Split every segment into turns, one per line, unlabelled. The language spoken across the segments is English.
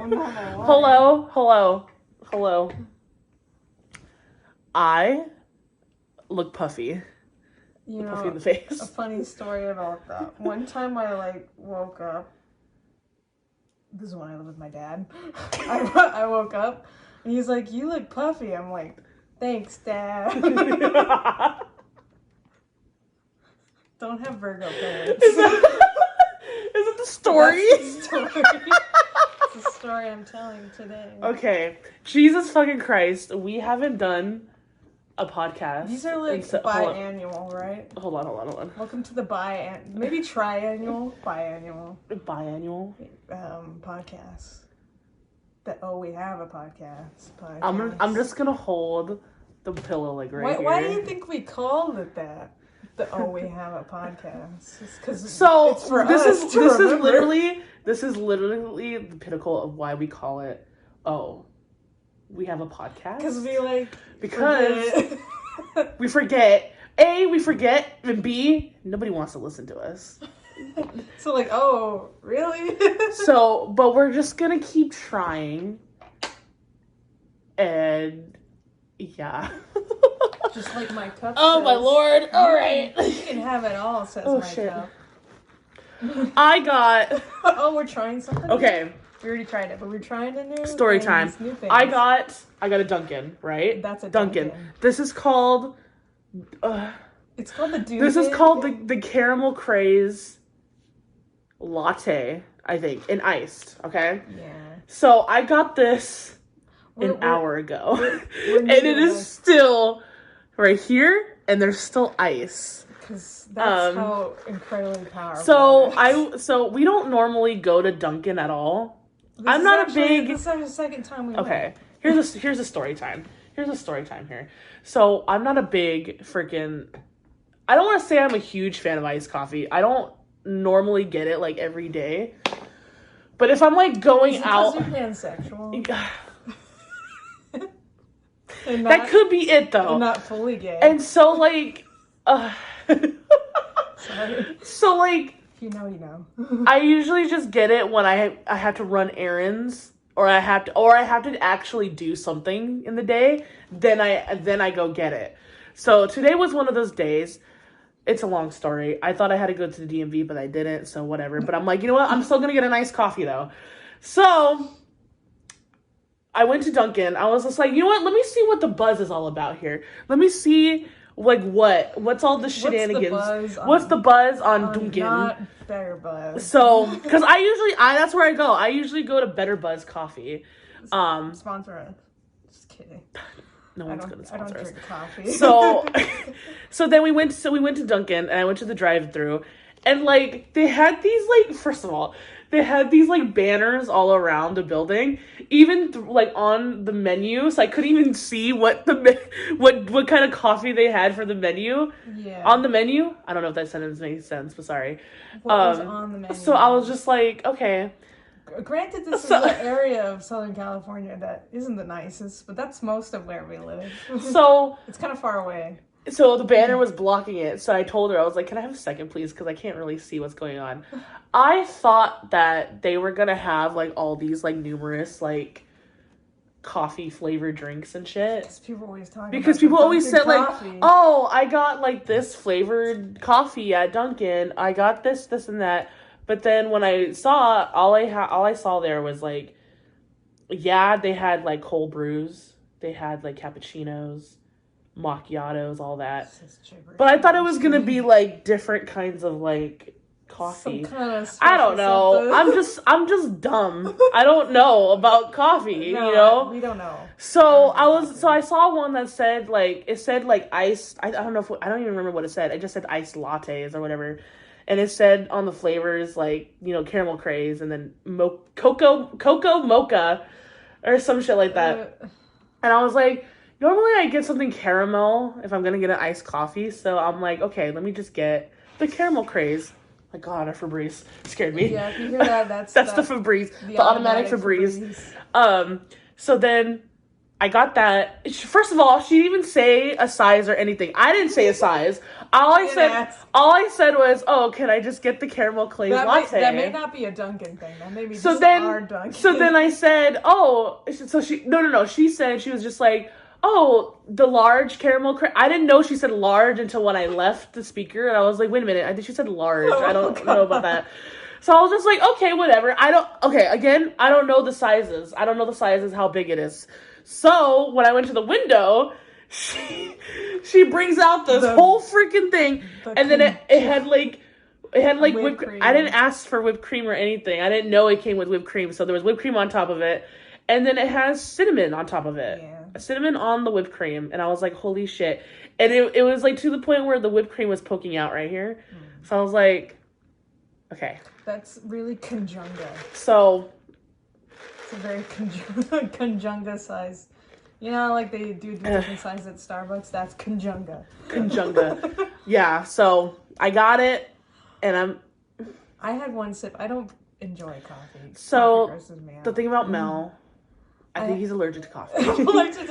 Hello. I look puffy.
You know,
puffy in the face.
A funny story about that. One time I woke up. This is when I lived with my dad. I woke up and he's like, "You look puffy." I'm like, "Thanks, Dad." Don't have Virgo parents.
Is it the story?
That's the story. It's the story I'm telling today.
Okay. Jesus fucking Christ. We haven't done a podcast.
These are biannual, right?
Hold on.
Welcome to the maybe biannual podcast. We have a podcast.
I'm just gonna hold the pillow right here.
Why do you think we called it that? We have a podcast. It's because
this is literally the pinnacle of why we call it. We have a podcast.
Because
we forget. A, we forget, and B, nobody wants to listen to us.
So really?
But we're just gonna keep trying, and yeah.
Just like my cup.
Oh my lord! All right,
you can have it all. Says my cup.
I got.
We're trying something.
Okay.
We already tried it, but we're trying a new
story time.
New
I got a Dunkin', right?
That's a
Dunkin'. This is called.
It's called the Dunkin'.
This is called the caramel craze latte, I think, and iced. Okay.
Yeah.
So I got this an hour ago, and it is still right here, and there's still ice.
Because that's how incredibly powerful.
So we don't normally go to Dunkin' at all. This is
our second time we
went. Here's a story time. Here's a story time here. So I'm not a big freaking. I don't want to say I'm a huge fan of iced coffee. I don't normally get it every day. But if I'm going out,
you're pansexual.
That could be it though.
Not fully gay.
And so
Sorry.
So
if you know.
I usually just get it when I have to run errands or I have to actually do something in the day. Then I go get it. So today was one of those days. It's a long story. I thought I had to go to the DMV, but I didn't. So whatever. But I'm like, you know what? I'm still gonna get a nice coffee though. So I went to Dunkin'. I was just like, you know what? Let me see what the buzz is all about here. Let me see what's all the shenanigans. What's the buzz on Dunkin'?
Not Better Buzz.
So, because that's where I go. I usually go to Better Buzz Coffee.
Sponsor us. Just kidding.
No one's gonna sponsor us.
I don't drink coffee.
So then we went to Dunkin', and I went to the drive-thru, and they had these first of all, they had these banners all around the building, even on the menu, so I couldn't even see what kind of coffee they had for the menu.
Yeah.
On the menu, I don't know if that sentence makes sense, but sorry.
What was on the menu?
So I was just like, okay.
Granted, this is an area of Southern California that isn't the nicest, but that's most of where we live.
So
it's kind of far away.
So the banner was blocking it. So I told her, I was like, can I have a second, please? Because I can't really see what's going on. I thought that they were going to have all these numerous coffee flavored drinks and shit. Because people always said I got this flavored coffee at Dunkin'. I got this and that. But then when I saw, all I saw there was they had cold brews. They had cappuccinos, macchiatos, all that. But I thought it was gonna be different kinds of coffee.
Some kind of
I don't know. I'm just dumb. I don't know about coffee,
we don't know.
So I saw one that said it said iced. I don't know I don't even remember what it said. It just said iced lattes or whatever. And it said on the flavors caramel craze and then cocoa mocha or some shit like that. And I was like, normally I get something caramel if I'm gonna get an iced coffee. So I'm like, okay, let me just get the caramel craze. My God, a Febreze scared me.
Yeah, if you hear that, that's
the Febreze, the automatic Febreze. So then I got that. First of all, she didn't even say a size or anything. I didn't say a size. All I said was, "Oh, can I just get the caramel glaze latte?"
That may not be a Dunkin' thing. That may be
so
just
then,
our Dunkin'.
So then I said, "Oh," so she no. She said she was just like, "Oh, the large caramel." I didn't know she said large until when I left the speaker, and I was like, "Wait a minute, I think she said large." I don't know about that. So I was just like, "Okay, whatever." Again, I don't know the sizes. I don't know the sizes, how big it is. So when I went to the window, she brings out this whole freaking thing, and then it had like whipped cream. I didn't ask for whipped cream or anything. I didn't know it came with whipped cream, so there was whipped cream on top of it, and then it has cinnamon on top of it. Yeah. Cinnamon on the whipped cream, and I was like, holy shit! And it was like to the point where the whipped cream was poking out right here. So I was like, okay,
that's really conjunga.
So.
A very conjunga size. You know, like they do different sizes at Starbucks. That's conjunga.
Conjunga. Yeah. So I got it, and
I had one sip. I don't enjoy coffee.
So
coffee me out.
The thing about Mell, I think he's allergic to coffee.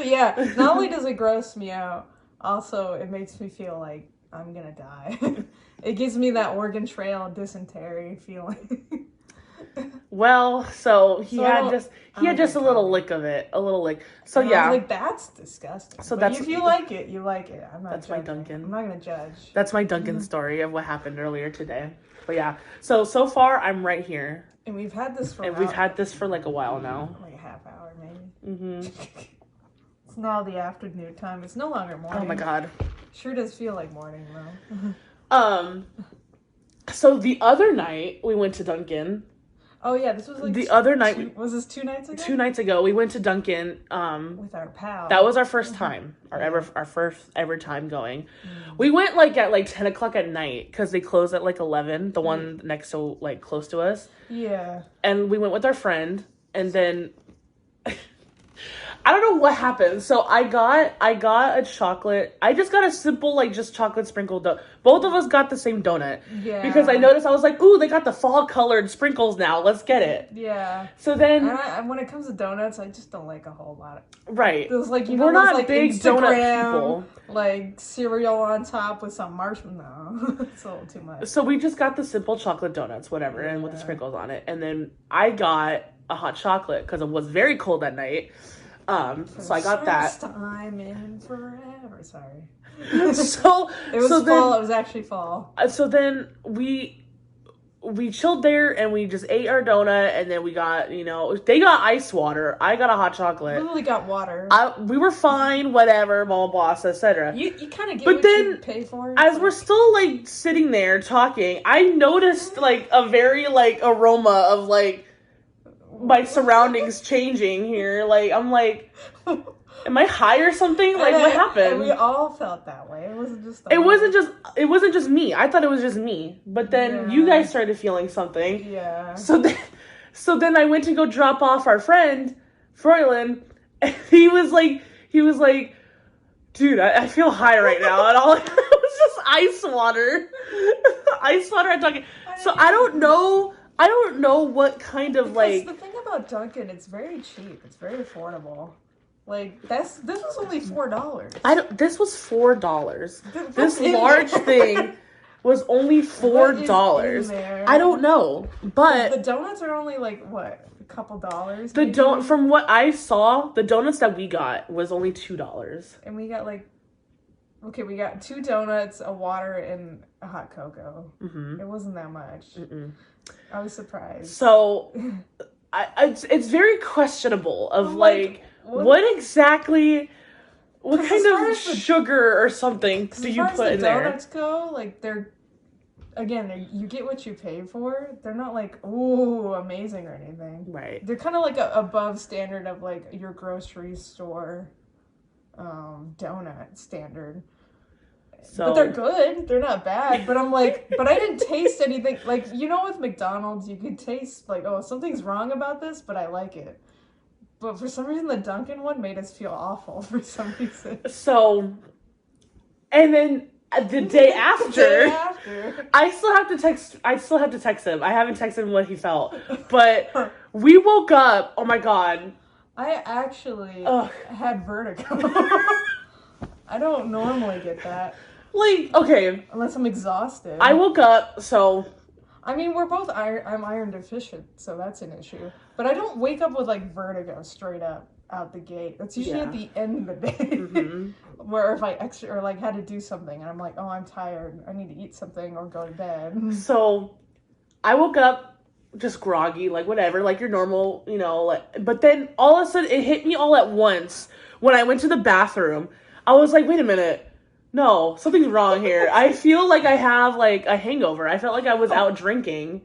Yeah. Not only does it gross me out, also it makes me feel like I'm gonna die. It gives me that Oregon Trail dysentery feeling.
Well, so he had just a little lick of it, a little lick. So yeah,
I was like, that's disgusting. So if you like it, you like it. I'm not. That's judging. My Dunkin'. I'm not gonna judge.
That's my Dunkin' story of what happened earlier today. But yeah, so far I'm right here,
and we've had this for
like a while now,
like a half hour maybe. It's now the afternoon time. It's no longer morning.
Oh my god,
sure does feel like morning though.
So the other night we went to Dunkin'.
Oh yeah, this was like
the other night.
Was this 2 nights ago?
2 nights ago, we went to Dunkin'.
With our pal.
That was our first time, our first ever time going. We went like at like 10 o'clock at night because they closed at like 11. The one next to like close to us.
Yeah.
And we went with our friend, and then I don't know what happened. So I got a chocolate. I just got a simple like just chocolate sprinkled donut. Both of us got the same donut. Yeah. Because I noticed, I was like, ooh, they got the fall colored sprinkles now. Let's get it.
Yeah.
So then
when it comes to donuts, I just don't like a whole lot.
Right.
It was like,
we're not
like
big
Instagram,
donut people.
Like cereal on top with some marshmallow. It's a little too much.
So we just got the simple chocolate donuts, whatever, and with the sprinkles on it. And then I got a hot chocolate because it was very cold that night. So I got that.
First time in forever. Sorry.
So
it was fall. It was actually fall.
So then we chilled there and we just ate our donut, and then we got, they got ice water. I got a hot chocolate.
We literally got water.
We were fine, whatever, blah blah blah, etc.
You kind of get what you pay for.
As we're still like sitting there talking, I noticed like a very like aroma of like my surroundings changing here. Like I'm like, am I high or something? Like what happened?
And we all felt that way. It wasn't just.
It wasn't just me. I thought it was just me. But then you guys started feeling something.
Yeah.
So then I went to go drop off our friend, Froylan, and he was like, dude, I feel high right now, and all it was just ice water. Ice water I'm talking. So I don't know what kind of like.
The thing about Dunkin', it's very cheap. It's very affordable. Like this was only $4.
This was $4. This large thing was only $4. I don't know, but
the donuts are only like what, a couple dollars.
From what I saw, the donuts that we got was only $2.
And we got we got 2 donuts, a water, and a hot cocoa. Mm-hmm. It wasn't that much. Mm-mm. I was surprised.
So, it's very questionable of what exactly, what kind of sugar or something do you put in there?
Donuts go, like you get what you pay for. They're not like, ooh, amazing or anything.
Right.
They're kind of like above standard of like your grocery store donut standard. So, but they're good. They're not bad. But I'm like, but I didn't taste anything. Like, with McDonald's, you could taste like, oh, something's wrong about this, but I like it. But for some reason, the Dunkin' one made us feel awful for some reason.
So, and then the day after, I still have to text him. I haven't texted him what he felt. But we woke up, oh my God.
I actually
Ugh.
had vertigo. I don't normally get that.
Like, okay.
Unless I'm exhausted.
I woke up, so...
I mean, we're both I'm iron deficient, so that's an issue. But I don't wake up with, like, vertigo straight up out the gate. That's usually at the end of the day. Mm-hmm. Where if I had to do something, and I'm like, oh, I'm tired. I need to eat something or go to bed.
So, I woke up just groggy, like, whatever, like your normal, like... But then, all of a sudden, it hit me all at once. When I went to the bathroom, I was like, wait a minute. No, something's wrong here. I feel like I have, like, a hangover. I felt like I was out drinking,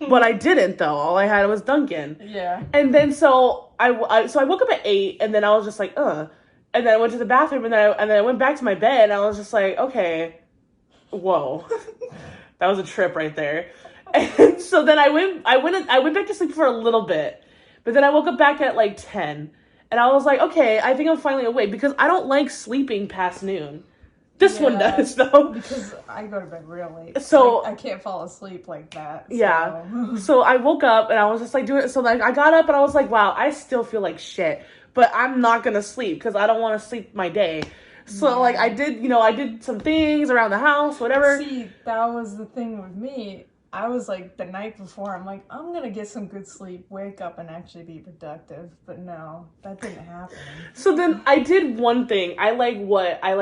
but I didn't, though. All I had was Dunkin'.
Yeah.
And then, so I woke up at 8, and then I was just like, ugh. And then I went to the bathroom, and then I went back to my bed, and I was just like, okay, whoa. That was a trip right there. And so then I went back to sleep for a little bit, but then I woke up back at, like, 10. And I was like, okay, I think I'm finally awake, because I don't like sleeping past noon. This one does, though.
Because I go to bed real late.
So
I can't fall asleep like that. So.
Yeah. So I woke up and I was just like doing it. So like I got up and I was like, wow, I still feel like shit. But I'm not going to sleep because I don't want to sleep my day. So like I did some things around the house, whatever.
See, that was the thing with me. I was like, the night before, I'm like, I'm going to get some good sleep, wake up, and actually be productive. But no, that didn't happen.
So then I did one thing. I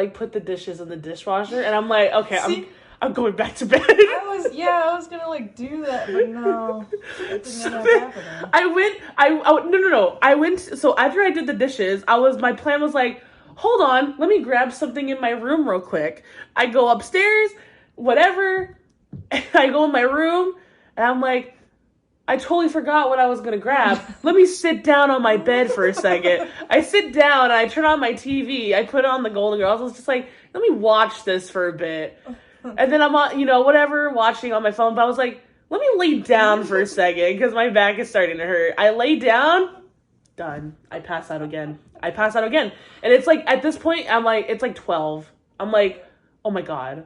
put the dishes in the dishwasher, and I'm like, okay, I'm going back to bed.
I was going to, like, do that, but no, that didn't end up happening.
I went, so after I did the dishes, my plan was like, hold on, let me grab something in my room real quick. I go upstairs, whatever. I go in my room, and I'm like, I totally forgot what I was going to grab. Let me sit down on my bed for a second. I sit down, and I turn on my TV. I put on the Golden Girls. I was just like, let me watch this for a bit. And then I'm on, whatever, watching on my phone. But I was like, let me lay down for a second, because my back is starting to hurt. I lay down, done. I pass out again. And it's like, at this point, I'm like, it's like 12. I'm like, oh my God.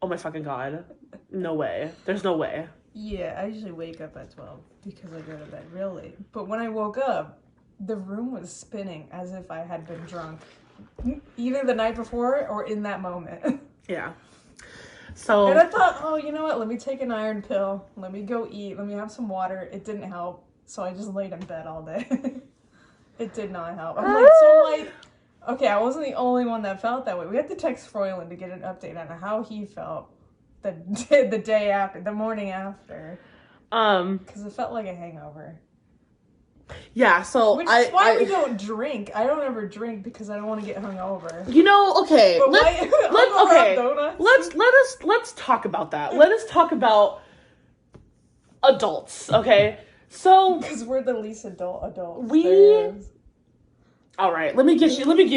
Oh my fucking God. No way. There's no way.
Yeah, I usually wake up at 12 because I go to bed real late. But when I woke up, the room was spinning as if I had been drunk. Either the night before or in that moment.
Yeah. So.
And I thought, oh, you know what? Let me take an iron pill. Let me go eat. Let me have some water. It didn't help. So I just laid in bed all day. It did not help. Okay, I wasn't the only one that felt that way. We had to text Froylan to get an update on how he felt the day after, the morning after. Because it felt like a hangover.
Yeah, so
which is why we don't drink. I don't ever drink because I don't want to get hungover.
Okay.
But
Let's talk about that. Let us talk about adults, okay? So
because we're the least adults.
All right, let me give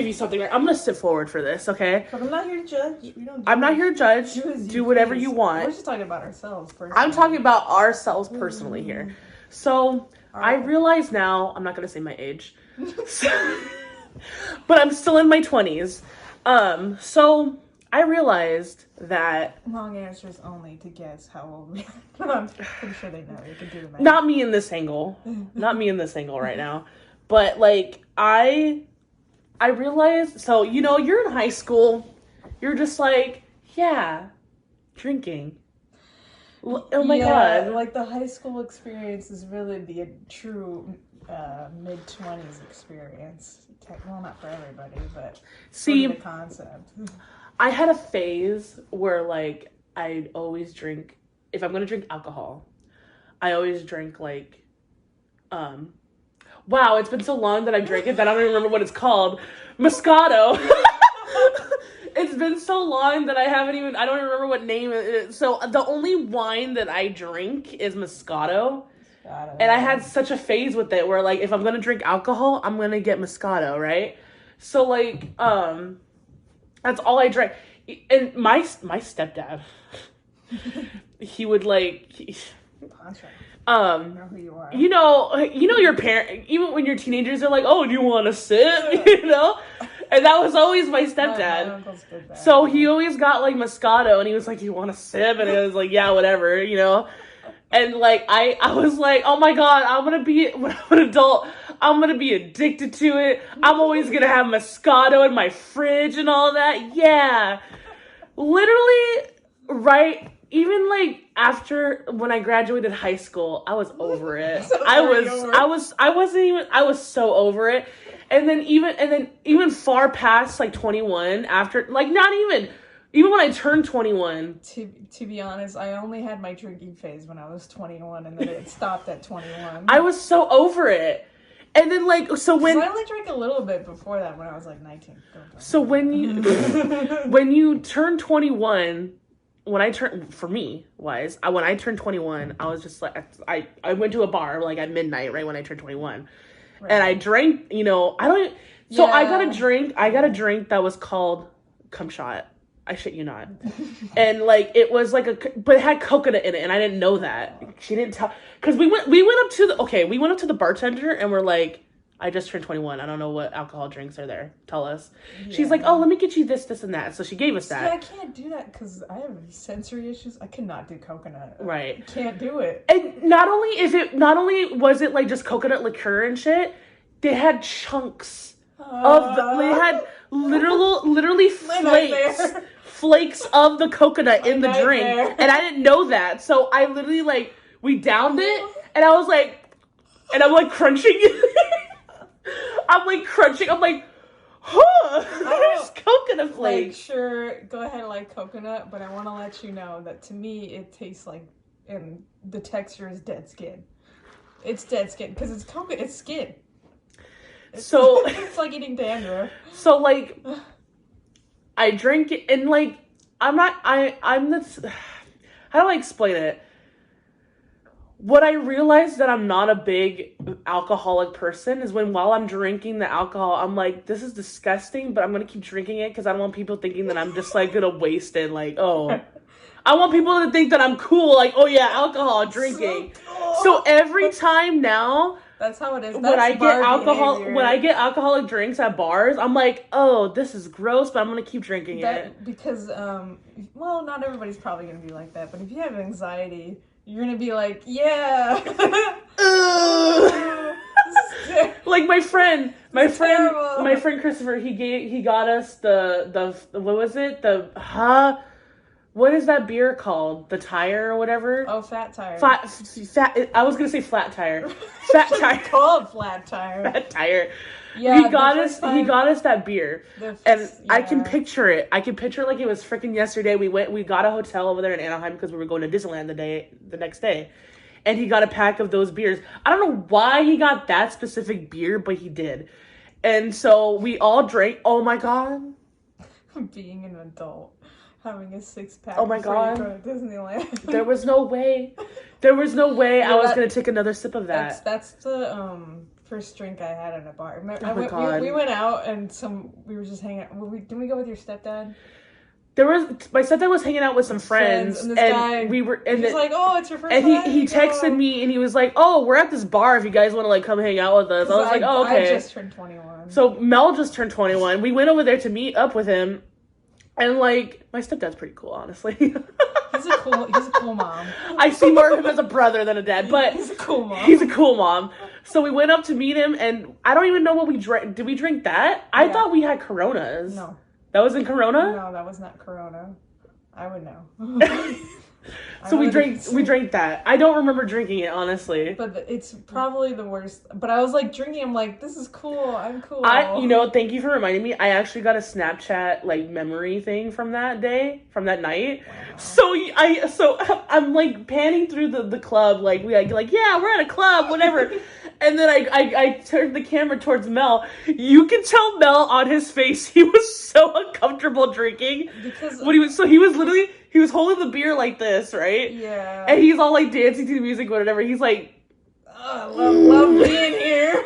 you something. I'm gonna sit forward for this, okay?
But I'm not here to judge.
I'm not here to judge. Do whatever you want.
We're just talking about ourselves personally.
I'm talking about ourselves personally here. So right. I realize now, I'm not gonna say my age, but I'm still in my 20s. So I realized that
long answers only to guess how old we are. I'm pretty sure they know. You can do the math.
Not me in this angle. Not me in this angle right now. But, like, I realized, so, you're in high school, you're just like, yeah, drinking. Oh my God.
Like, the high school experience is really the true mid-20s experience. Well, not for everybody, but
see,
the concept.
I had a phase where, like, I'd always drink, if I'm going to drink alcohol, I always drink, like, wow, it's been so long that I drank it that I don't even remember what it's called. Moscato. It's been so long that I don't even remember what name it is. So the only wine that I drink is Moscato. And I had such a phase with it where, like, if I'm going to drink alcohol, I'm going to get Moscato, right? So, like, that's all I drank. And my stepdad, he would, like...
know who you are.
Your parent, even when you're teenagers, they're like, oh, do you want to sip? And that was always my stepdad.
My uncles did that.
So he always got, like, Moscato, and he was like, you want to sip? And it was like, yeah, whatever, And, like, I was like, oh, my God, when I'm an adult, I'm gonna be addicted to it. I'm always gonna have Moscato in my fridge and all that. Yeah. Literally, right, even like after when I graduated high school, I was over it. I was so over it. And then even far past like 21, after like not even when I turned 21.
To be honest, I only had my drinking phase when I was 21, and then it stopped at 21.
I was so over it. And then like so when
I only drank a little bit before that when I was like 19.
So when you turn 21, when I turned 21, I was just like I went to a bar like at midnight right when I turned 21. Right. And I drank, I got a drink that was called Cum Shot. I shit you not. And like it was like but it had coconut in it, and I didn't know that. She didn't tell, because we went up to the bartender and we're like, I just turned 21. I don't know what alcohol drinks are there. Tell us. Yeah. She's like, oh, let me get you this, and that. So she gave us that.
Yeah, I can't do that because I have sensory issues. I cannot do coconut.
Right.
I can't do it.
And not only was it like just coconut liqueur and shit, they had chunks they had literally flakes of the coconut in the drink. And I didn't know that. So I literally like, we downed it, and I was like, and I'm like crunching it. I'm like, there's coconut flakes.
Like, sure, go ahead and like coconut, but I want to let you know that to me it tastes like, and the texture is dead skin. It's dead skin because it's coconut. It's skin.
So
it's like eating dandruff.
So like, I drink it, and like I'm this. How do I explain it? What I realized that I'm not a big alcoholic person is while I'm drinking the alcohol, I'm like, this is disgusting, but I'm going to keep drinking it because I don't want people thinking that I'm just like going to waste it. Like, oh, I want people to think that I'm cool. Like, oh yeah, alcohol, drinking. So every time now,
that's how it is.
When I get alcoholic drinks at bars, I'm like, oh, this is gross, but I'm going to keep drinking it.
Because, well, not everybody's probably going to be like that, but if you have anxiety, you're gonna be like, yeah.
Like my friend Christopher, he got us the what was it? What is that beer called? The Tire or whatever?
Oh, Fat Tire.
Fat. I was gonna say Flat Tire. Fat Tire.
Called Flat Tire.
Fat Tire.
Yeah,
he got us that beer, and I can picture it. I can picture it like it was freaking yesterday. We got a hotel over there in Anaheim because we were going to Disneyland the next day, and he got a pack of those beers. I don't know why he got that specific beer, but he did, and so we all drank. Oh my god!
Being an adult, having a 6-pack.
Oh my god!
Before you go to Disneyland.
There was no way. I was gonna take another sip of that.
That's the first drink I had at a bar. We went out and we were just hanging out. Didn't we go with your stepdad?
My stepdad was hanging out with some friends,
and this guy,
we were, and
he's like, "Oh, it's your first
time."
And
he texted me, and he was like, "Oh, we're at this bar. If you guys want to like come hang out with us." I was like, "Oh, okay."
I just turned 21.
So Mel just turned 21. We went over there to meet up with him, and like my stepdad's pretty cool, honestly.
He's a cool mom.
I see more of him as a brother than a dad, but
he's a cool mom.
He's a cool mom. So we went up to meet him, and I don't even know what we drank. Did we drink that? I thought we had Coronas.
No.
That was in Corona?
No, that was not Corona. I would know.
So we drank that. I don't remember drinking it, honestly.
But it's probably the worst. But I was like drinking. I'm like, this is cool. I'm cool.
Thank you for reminding me. I actually got a Snapchat like memory thing from that night. Wow. So I'm like panning through the club, like we're at a club, whatever. And then I turned the camera towards Mel. You can tell Mel on his face he was so uncomfortable drinking because he was holding the beer like this, right?
Yeah.
And he's all like dancing to the music, whatever. He's like,
I love being here.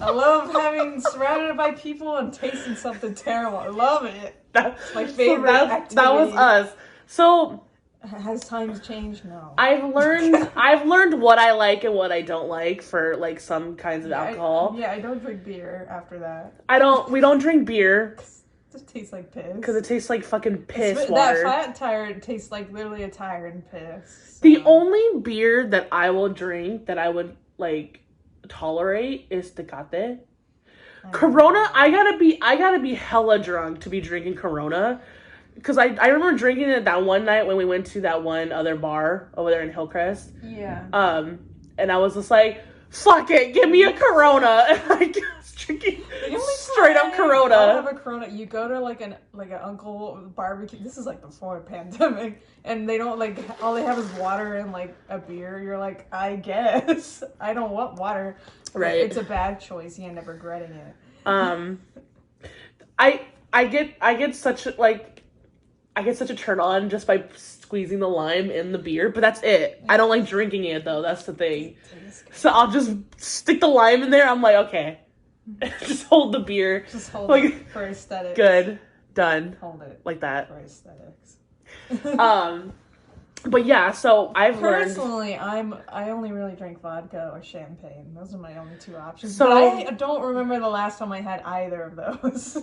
I love having surrounded by people and tasting something terrible. I love it. That's my favorite activity.
That was us. So
has times changed? No.
I've learned what I like and what I don't like for like some kinds of alcohol.
I don't drink beer after that.
We don't drink beer.
It just tastes like piss.
Because it tastes like fucking piss water.
That Flat Tire tastes like literally a tire and piss. So.
The only beer that I will drink that I would like tolerate is Tecate. Corona, I gotta be hella drunk to be drinking Corona. Because I remember drinking it that one night when we went to that one other bar over there in Hillcrest.
Yeah.
And I was just like, fuck it, give me a Corona. And I was drinking straight up Corona.
I have a Corona. You go to like an uncle barbecue. This is like before pandemic, and they don't like all they have is water and like a beer. You're like, I guess I don't want water.
Right.
It's a bad choice. You end up regretting it.
I get such a turn on just by squeezing the lime in the beer, but that's it. I don't like drinking it though. That's the thing. So I'll just stick the lime in there. I'm like, okay, just hold the beer.
Just hold it for aesthetics.
Good, done.
Hold it
like that
for aesthetics.
But yeah, so I've
personally, I only really drink vodka or champagne. Those are my only two options.
So
but I don't remember the last time I had either of those.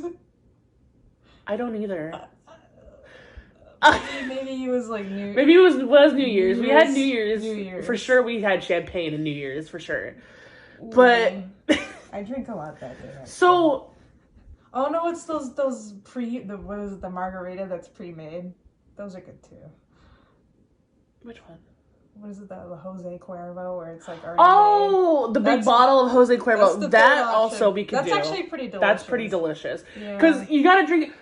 I don't either.
Maybe it was like New.
Maybe it was New Year's. We had New Year's for sure. We had champagne and New Year's for sure. But
I drink a lot that day. Actually.
So,
oh no, it's those what is it, the margarita that's pre-made? Those are good too.
Which one?
What is it, the Jose Cuervo, where it's like already
made? The big bottle of Jose Cuervo. That also we could do.
That's actually pretty delicious.
That's pretty delicious. Because you gotta drink.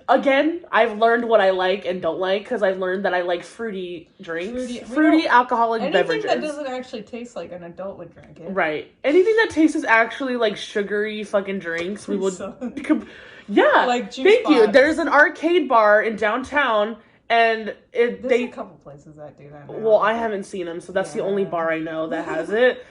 Again, I've learned what I like and don't like because I've learned that I like fruity drinks, fruity alcoholic beverages.
Anything that doesn't actually taste like an adult would drink it.
Right. Anything that tastes actually like sugary fucking drinks, we would. Yeah.
Like juice
Thank
box.
you. There's an arcade bar in downtown, and
there's a couple places that do that now.
Well, I haven't seen them, so that's the only bar I know that has it.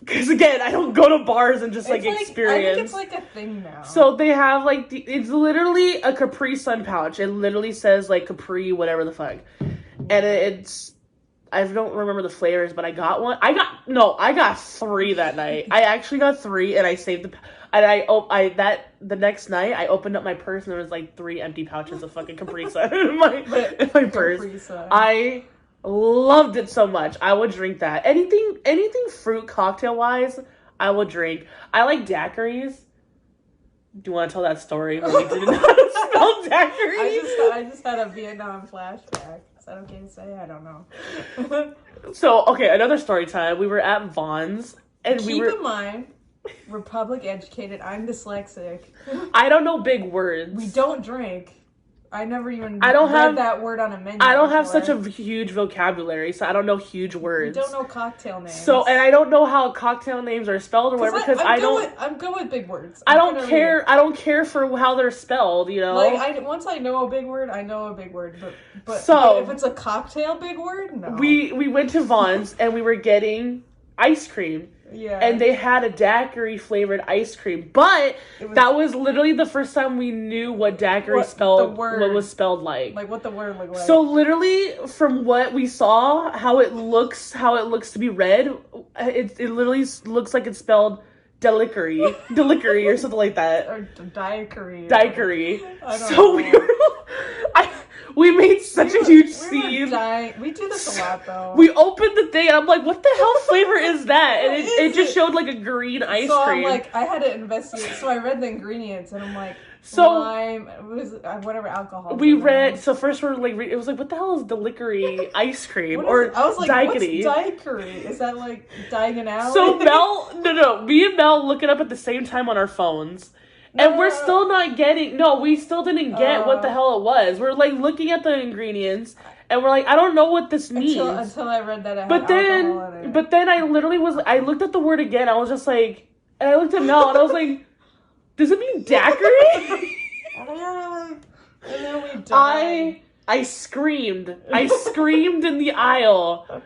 Because again, I don't go to bars and just experience.
I think it's like a thing now.
So they have it's literally a Capri Sun pouch. It literally says like Capri, whatever the fuck, and it's. I don't remember the flavors, but I got one. I got 3 that night. I actually got 3, and I saved the next night I opened up my purse and there was like 3 empty pouches of fucking Capri Sun in my purse. I loved it so much. I would drink that. Anything fruit cocktail wise, I would drink. I like daiquiris. Do you want to tell that story when we didn't know how to spell daiquiri?
I just had a Vietnam flashback. Is that okay to say? I don't know.
So, okay, another story time. We were at Vaughn's and
Keep in mind, we're public educated. I'm dyslexic.
I don't know big words.
We don't drink. I never even read that word on a menu.
I don't have such a huge vocabulary, so I don't know huge words.
You don't know cocktail names.
So, and I don't know how cocktail names are spelled or whatever because
I'm good with big words.
I don't care for how they're spelled, you know?
Like, once I know a big word, I know a big word. But if it's a cocktail big word, no.
We went to Vaughn's and we were getting ice cream.
Yeah.
And they had a daiquiri flavored ice cream. But that was literally the first time we knew what daiquiri spelled, what was spelled like.
Like what the word looked like.
So literally from what we saw, how it looks to be read, it literally looks like it's spelled deliquery or something like that.
Or daiquiri.
So we made such a huge scene.
We do this a lot, though.
We opened the thing, and I'm like, what the hell flavor is that? And it just showed, like, a green ice cream.
So I'm like, I had to investigate. So I read the ingredients, and I'm like, lime, whatever alcohol.
So first we're like, it was like, what the hell is deliquery ice cream?
I was like,
daiquiri?
What's daiquiri? Is that, like, diagonal?
So me and Mel look it up at the same time on our phones. And we're still not getting... No, we still didn't get what the hell it was. We're, like, looking at the ingredients, and we're like, I don't know what this means.
Until I read that it had alcohol in it.
But then I literally I looked at the word again, I was just like... And I looked at Mel, and I was like, does it mean daiquiri?
And then we died.
I screamed. I screamed in the aisle.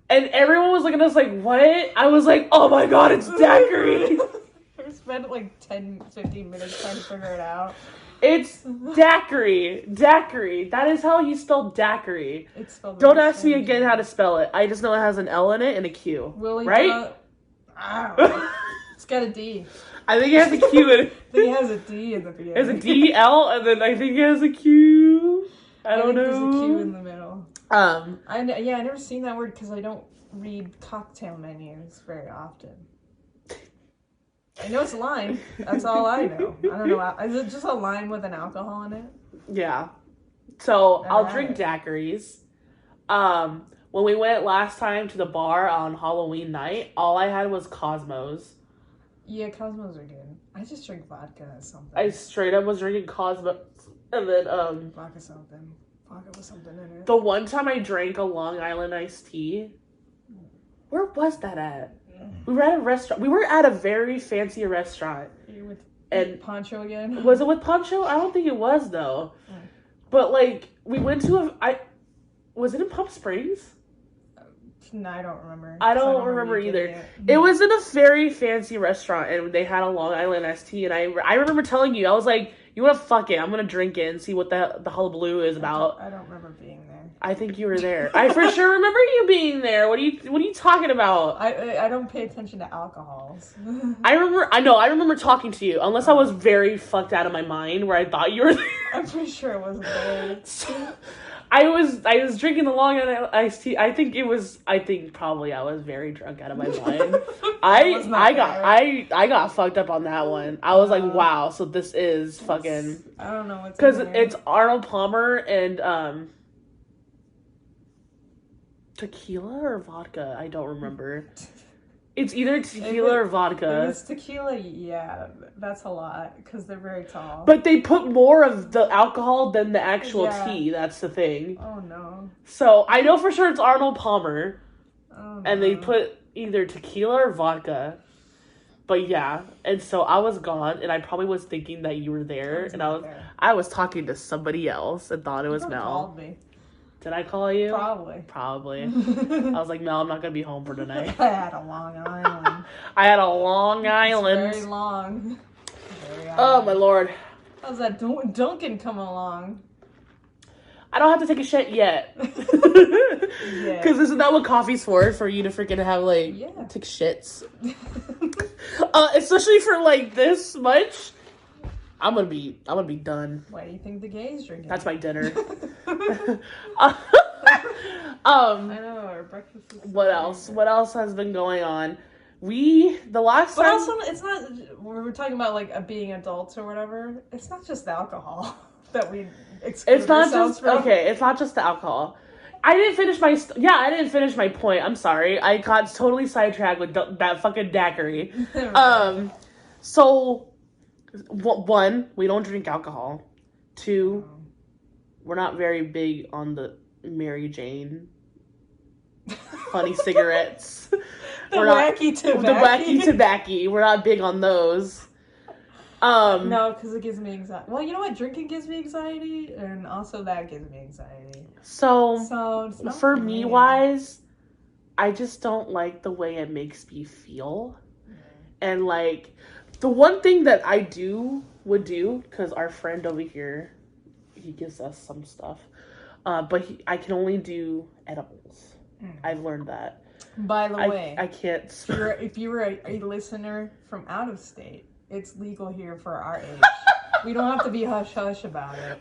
And everyone was looking at us like, what? I was like, oh my god, it's daiquiri!
We spent like 10-15 minutes trying to figure it out.
It's daiquiri. Daiquiri. That is how you spell daiquiri.
It's spelled
Don't ask me again how to spell it. I just know it has an L in it and a Q. Right?
It's got a D.
I think it has a Q in it.
I think it has a D in the beginning.
It has a D, L, and then I think it has a Q. I don't know.
There's a Q in the middle. I never seen that word because I don't read cocktail menus very often. I know it's lime. That's all I know. I don't know. Is it just a lime with an alcohol in it?
Yeah. So I'll drink daiquiris. When we went last time to the bar on Halloween night, all I had was Cosmos.
Yeah, Cosmos are good. I just drink vodka or something.
I straight up was drinking Cosmos, and then
vodka something. Vodka with something in it.
The one time I drank a Long Island iced tea. Where was that at? We were at a restaurant. We were at a very fancy restaurant.
You with
and
Poncho again?
Was it with Poncho? I don't think it was though. But like we went to was it in Palm Springs?
No, I don't remember.
I don't remember either. It was in a very fancy restaurant, and they had a Long Island iced tea. And I remember telling you, I was like, "You want to fuck it? I'm gonna drink it and see what the hullabaloo is about."
I don't remember being there.
I think you were there. I for sure remember you being there. What are you talking about?
I don't pay attention to alcohols.
I remember talking to you, unless I was very fucked out of my mind where I thought you were there.
I'm pretty sure it wasn't there.
I was drinking the Long Island iced tea. I think probably I was very drunk out of my mind. I got fucked up on that one. I was like, wow, so this is fucking.
I don't know what's
because it's Arnold Palmer and tequila or vodka. I don't remember. It's either tequila or vodka.
If it's tequila, yeah, that's a lot because they're very tall.
But they put more of the alcohol than the actual tea. That's the thing.
Oh no.
So I know for sure it's Arnold Palmer.
Oh, no.
And they put either tequila or vodka. But yeah, and so I was gone, and I probably was thinking that you were there, and I was talking to somebody else and thought it was Mel.
Called me.
Did I call you?
Probably.
I was like, Mel, I'm not gonna be home for tonight.
I had a Long Island.
I had a Long Island.
Very long.
Oh my lord.
How's that Duncan coming along?
I don't have to take a shit yet. Because isn't that what coffee's for you to freaking have take shits? Especially for like this much. I'm gonna be done.
Why do you think the gays drinking?
That's my dinner.
I know, our breakfast is
what else? What else has been going on? The last time.
But also, it's not. We're talking about like being adults or whatever. It's not just the alcohol that we exclude ourselves from.
Okay. It's not just the alcohol. I didn't finish my point. I'm sorry. I got totally sidetracked with that fucking daiquiri.
Right.
So. One, we don't drink alcohol. Two, we're not very big on the Mary Jane funny cigarettes.
The wacky
tobacco. We're not big on those.
No, because it gives me anxiety. Well, you know what? Drinking gives me anxiety, and also that gives me anxiety.
So
it's not
for me wise, I just don't like the way it makes me feel. And like the one thing that I would do, because our friend over here, he gives us some stuff, but I can only do edibles. I've learned that.
By the way,
I can't.
If you were a listener from out of state, it's legal here for our age. We don't have to be hush-hush about it.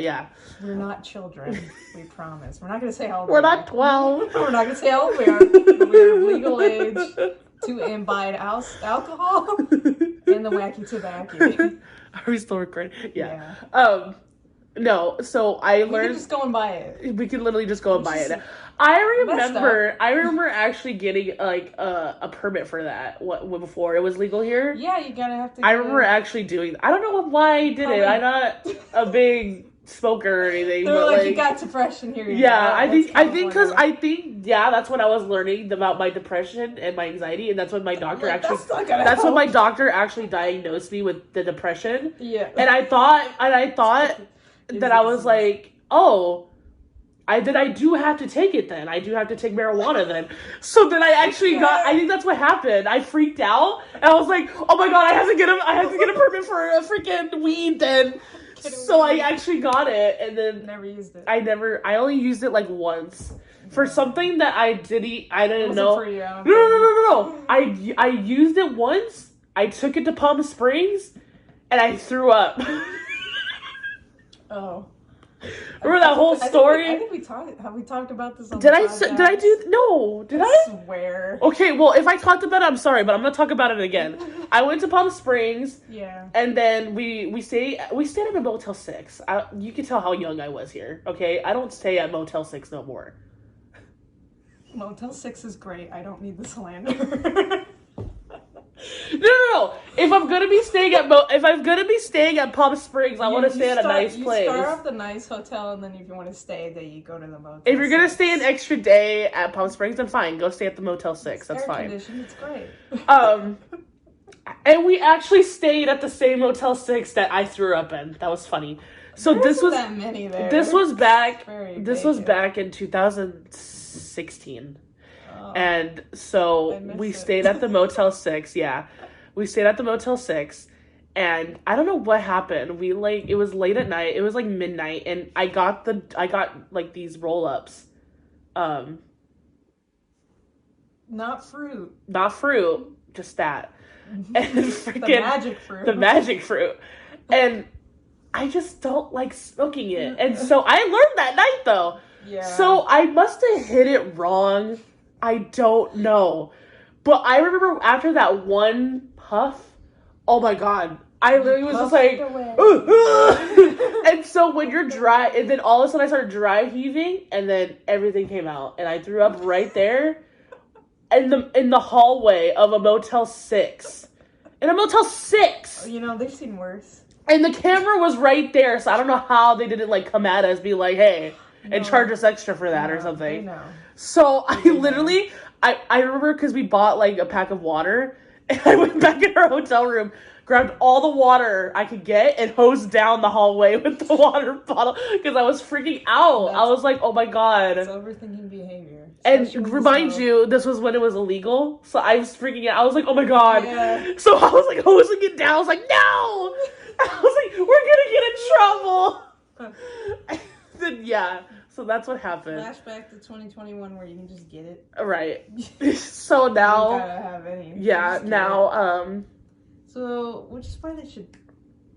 Yeah.
We're not children, we promise. We're not going to say how old
we're not 12.
We're not going to say how old we are. We're of legal age to imbibe alcohol and the wacky tobacco.
Are we still recording? Yeah. No, so I learned...
We can just go and buy it.
We can literally just go and buy it. I remember actually getting like a permit for that before it was legal here.
Yeah, you gotta have to.
I remember actually doing. I don't know why I did it. I'm not a big smoker or anything.
They're
but
you got depression here.
Yeah, I think that's when I was learning about my depression and my anxiety, and that's when my doctor that's when my doctor actually diagnosed me with the depression.
Yeah,
and I thought that I was like, oh. I do have to take it then. I do have to take marijuana then. So then I actually I think that's what happened. I freaked out and I was like, oh my god, I have to get a permit for a freaking weed then. So I actually got it and then
never used it.
I only used it like once. For something that I didn't know.
For you,
No. I used it once. I took it to Palm Springs and I threw up.
Oh.
Remember that whole story?
I think we talked. Have we talked about this on
Did
the
I?
podcast?
Did I do? No. Did I?
Swear.
Okay. Well, if I talked about it, I'm sorry, but I'm gonna talk about it again. I went to Palm Springs.
Yeah.
And then we stayed at a Motel 6. You can tell how young I was here. Okay, I don't stay at Motel 6 no more.
Motel 6 is great. I don't need the slander.
No. If I'm gonna be staying at Palm Springs, I want to stay at a nice place.
You start off the nice hotel, and then if you want to stay, then you go to the Motel.
If you're gonna stay an extra day at Palm Springs, then fine, go stay at the Motel 6. That's fine.
It's great.
And we actually stayed at the same Motel 6 that I threw up in. That was funny. So this was
that many there.
This was back.
This
was back in 2016. And so we stayed at the Motel 6, yeah. We stayed at the Motel 6, and I don't know what happened. It was late at night. It was like midnight, and I got like these roll-ups.
Not fruit,
just that. And freaking
the magic fruit.
And I just don't like smoking it. And so I learned that night though.
Yeah.
So I must have hit it wrong. I don't know. But I remember after that one puff, oh my God, I literally was just like, and so when you're dry, and then all of a sudden I started dry heaving, and then everything came out, and I threw up right there in the hallway of a Motel 6. In a Motel 6!
You know, they've seen worse.
And the camera was right there, so I don't know how they didn't like come at us, be like, hey, and charge us extra for that or something.
Know.
So I literally, I remember because we bought like a pack of water, and I went back in our hotel room, grabbed all the water I could get, and hosed down the hallway with the water bottle because I was freaking out. I was like, oh my God.
It's overthinking behavior.
And remind you, this was when it was illegal, so I was freaking out. I was like, oh my God. Yeah. So I was like hosing it down. I was like, no! I was like, we're gonna get in trouble. Then, yeah. So that's what happened.
Flashback to 2021 where you can just get it.
Right. So now.
You gotta have any.
Yeah, now,
So, which is why they should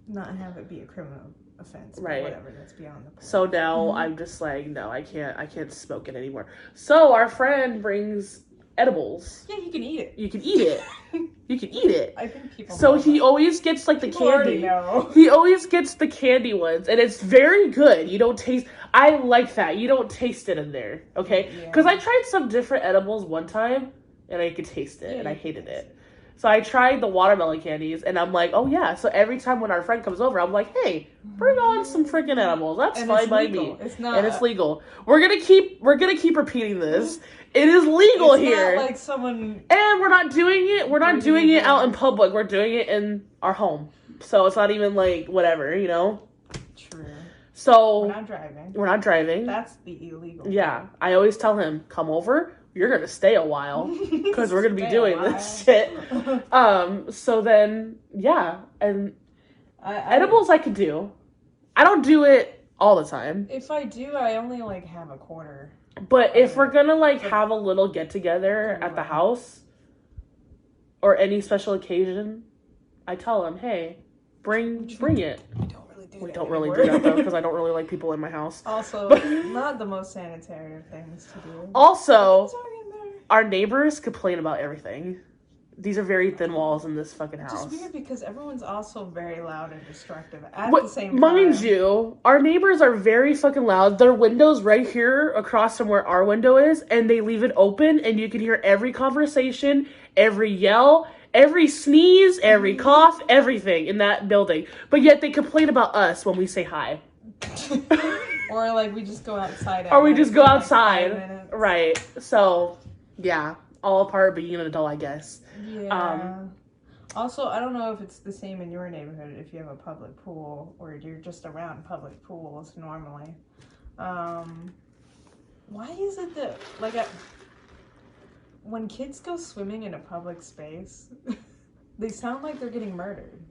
not have it be a criminal offense.
Right.
Whatever, that's beyond the point.
So now I'm just like, no, I can't smoke it anymore. So our friend brings edibles.
Yeah, you can eat it.
You can eat it. You can eat it.
I think people.
So he always gets like the candy.
Know.
He always gets the candy ones, and it's very good. You don't taste. I like that. You don't taste it in there, okay? Because I tried some different edibles one time, and I could taste it, and I hated it. So I tried the watermelon candies, and I'm like, oh yeah. So every time when our friend comes over, I'm like, hey, bring on some freaking edibles. That's fine by me.
It's not,
and it's legal. We're gonna keep repeating this. It is legal here.
Not like someone.
And we're not doing it. We're not doing it out in public. We're doing it in our home. So it's not even like whatever, you know.
True.
So
we're not driving. That's the illegal.
Yeah, I always tell him, come over. You're gonna stay a while because we're gonna be doing this shit. So then, yeah, and edibles I could do. I don't do it all the time.
If I do, I only like have a quarter.
But if we're gonna like have a little get together at the house or any special occasion, I tell him, hey, bring it. We don't really do that though, because I don't really like people in my house.
Also, not the most sanitary of things to do.
Also, our neighbors complain about everything. These are very thin walls in this fucking house.
It's weird because everyone's also very loud and destructive at the same time.
Mind you, our neighbors are very fucking loud. Their window's right here across from where our window is, and they leave it open, and you can hear every conversation, every yell, every sneeze, every cough, everything in that building. But yet they complain about us when we say hi.
Or like we just go outside.
Or we just go outside. Right. So, yeah. All part of being an adult, I guess.
Yeah. Also, I don't know if it's the same in your neighborhood if you have a public pool or you're just around public pools normally. Why is it that, like, when kids go swimming in a public space, they sound like they're getting murdered.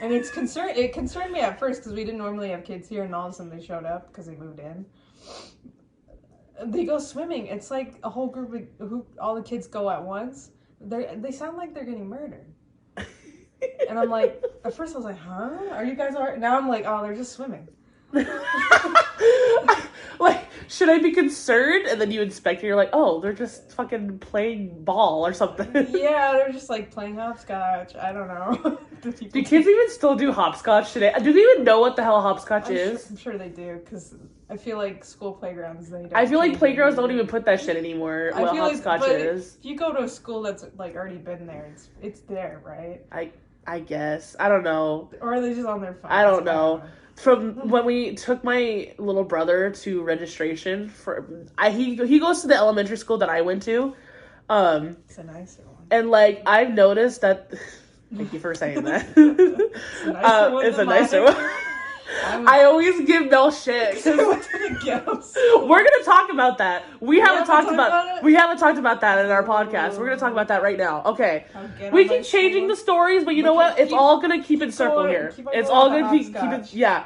And it concerned me at first because we didn't normally have kids here, and all of a sudden they showed up because they moved in. They go swimming. It's like a whole group of all the kids go at once. They sound like they're getting murdered. And I'm like, at first I was like, huh? Are you guys all right? Now I'm like, oh, they're just swimming.
Like, should I be concerned? And then you inspect it, you're like, oh, they're just fucking playing ball or something.
Yeah, they're just like playing hopscotch. I don't know.
Do kids even still do hopscotch today? Do they even know what the hell hopscotch is?
I'm sure they do, because I feel like school playgrounds, they don't.
I feel like playgrounds don't even put that shit anymore, what hopscotch is.
If you go to a school that's like already been there, it's there, right?
I guess. I don't know.
Or are they just on their phones?
I don't know. From when we took my little brother to registration he goes to the elementary school that I went to.
It's a nicer one.
And like I've noticed that thank you for saying that. It's a nicer one. I always give Mel shit. We're gonna talk about that. We haven't talked about that in our podcast. We're gonna talk about that right now. Okay. We keep changing the stories, but you know what? It's all gonna keep in circle here. It's all gonna keep it. Yeah.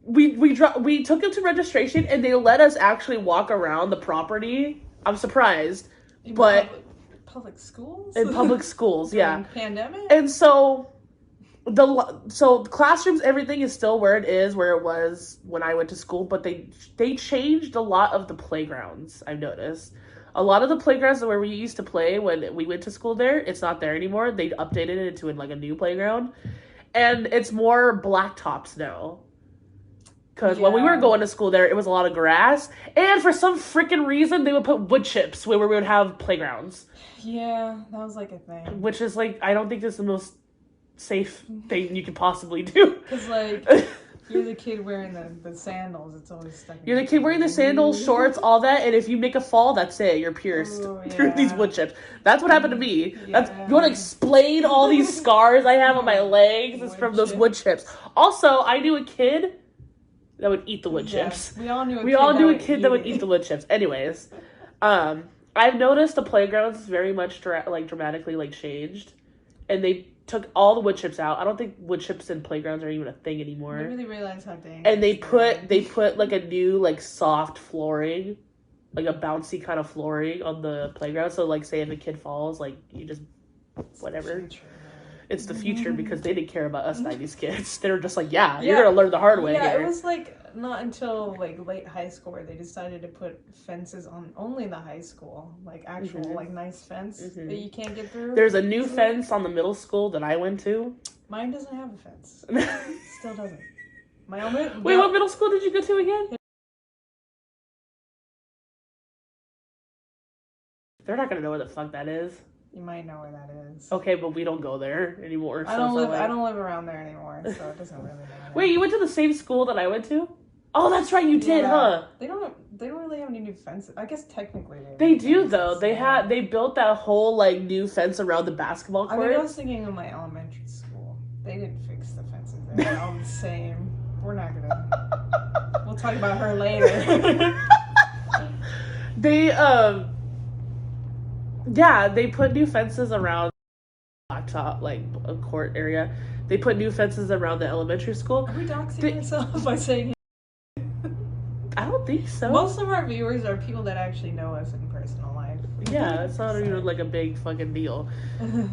We took him to registration and they let us actually walk around the property. I'm surprised, but
public schools.
In public schools, yeah.
Pandemic.
And so the classrooms, everything is still where it was when I went to school, but they changed a lot of the playgrounds. I've noticed a lot of the playgrounds where we used to play when we went to school there, it's not there anymore. They updated it into like a new playground, and it's more blacktops now. Because when we were going to school there, it was a lot of grass, and for some freaking reason, they would put wood chips where we would have playgrounds.
Yeah, that was like a thing.
Which is like, I don't think this is the most safe thing you could possibly do.
Because like, you're the kid wearing the sandals, it's always stuck in.
You're the kid wearing the sandals, shorts, all that, and if you make a fall, that's it. You're pierced through these wood chips. That's what happened to me. You want to explain all these scars I have on my legs? It's from those wood chips. Also, I knew a kid that would eat the wood chips.
We all knew
a kid that would eat the wood chips. Anyways, I've noticed the playgrounds very much dramatically changed, and they took all the wood chips out. I don't think wood chips in playgrounds are even a thing anymore.
Maybe they realize how dangerous.
And they put like a new soft flooring, like a bouncy kind of flooring on the playground. So like, say if a kid falls, like you just whatever. It's the future because they didn't care about us 90s kids. They were just like, you're gonna learn the hard way.
Yeah, it was like not until like late high school where they decided to put fences on only the high school, like actual like nice fence that you can't get through.
There's a new fence on the middle school that I went to.
Mine doesn't have a fence. Still doesn't.
Wait, what middle school did you go to again? They're not gonna know where the fuck that is.
You might know where that is.
Okay, but we don't go there anymore.
I don't live around there anymore, so it doesn't really matter.
Wait, you went to the same school that I went to? Oh, that's right, you did, huh?
They don't really have any new fences. I guess technically
they do though. They built that whole new fence around the basketball court.
I mean, I was thinking of my elementary school. They didn't fix the fences. They're all the same. We're not gonna. We'll talk about her later.
They put new fences around blacktop, a court area. They put new fences around the elementary school.
Are we doxing ourselves by saying it?
I don't think so.
Most of our viewers are people that actually know us in personal life.
Yeah, it's not even a big fucking deal.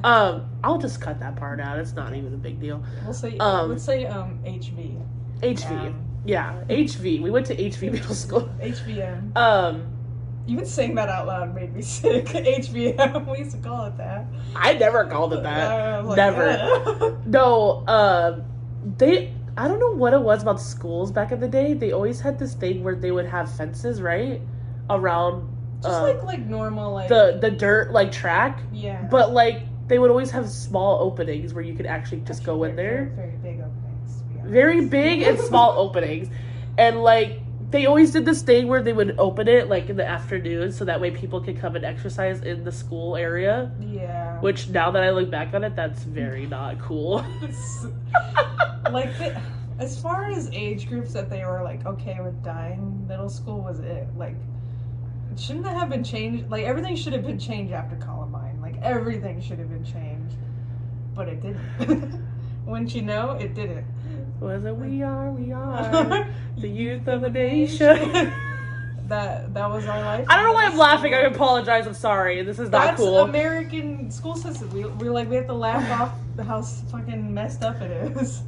I'll just cut that part out. It's not even a big deal.
Let's say HV.
HV. Yeah, HV. We went to HV middle school.
HVM. Even saying that out loud made me sick. HVM, we used to call it that.
I never called it that. Never. No, I don't know what it was about schools back in the day. They always had this thing where they would have fences, right? Around
just like normal
the dirt track.
Yeah.
But they would always have small openings where you could actually just go in there.
Very big openings.
Very big and small openings. And they always did this thing where they would open it in the afternoon so that way people could come and exercise in the school area.
Yeah.
Which now that I look back on it, that's very not cool.
As far as age groups that they were okay with dying, middle school was it. Shouldn't that have been changed? Everything should have been changed after Columbine. Everything should have been changed. But it didn't. Wouldn't you know? It didn't.
Was it we are the youth of the nation?
that was our life.
I don't know why I'm laughing. I apologize. I'm sorry. This is not cool.
That's American school system. We have to laugh off how fucking messed up it is.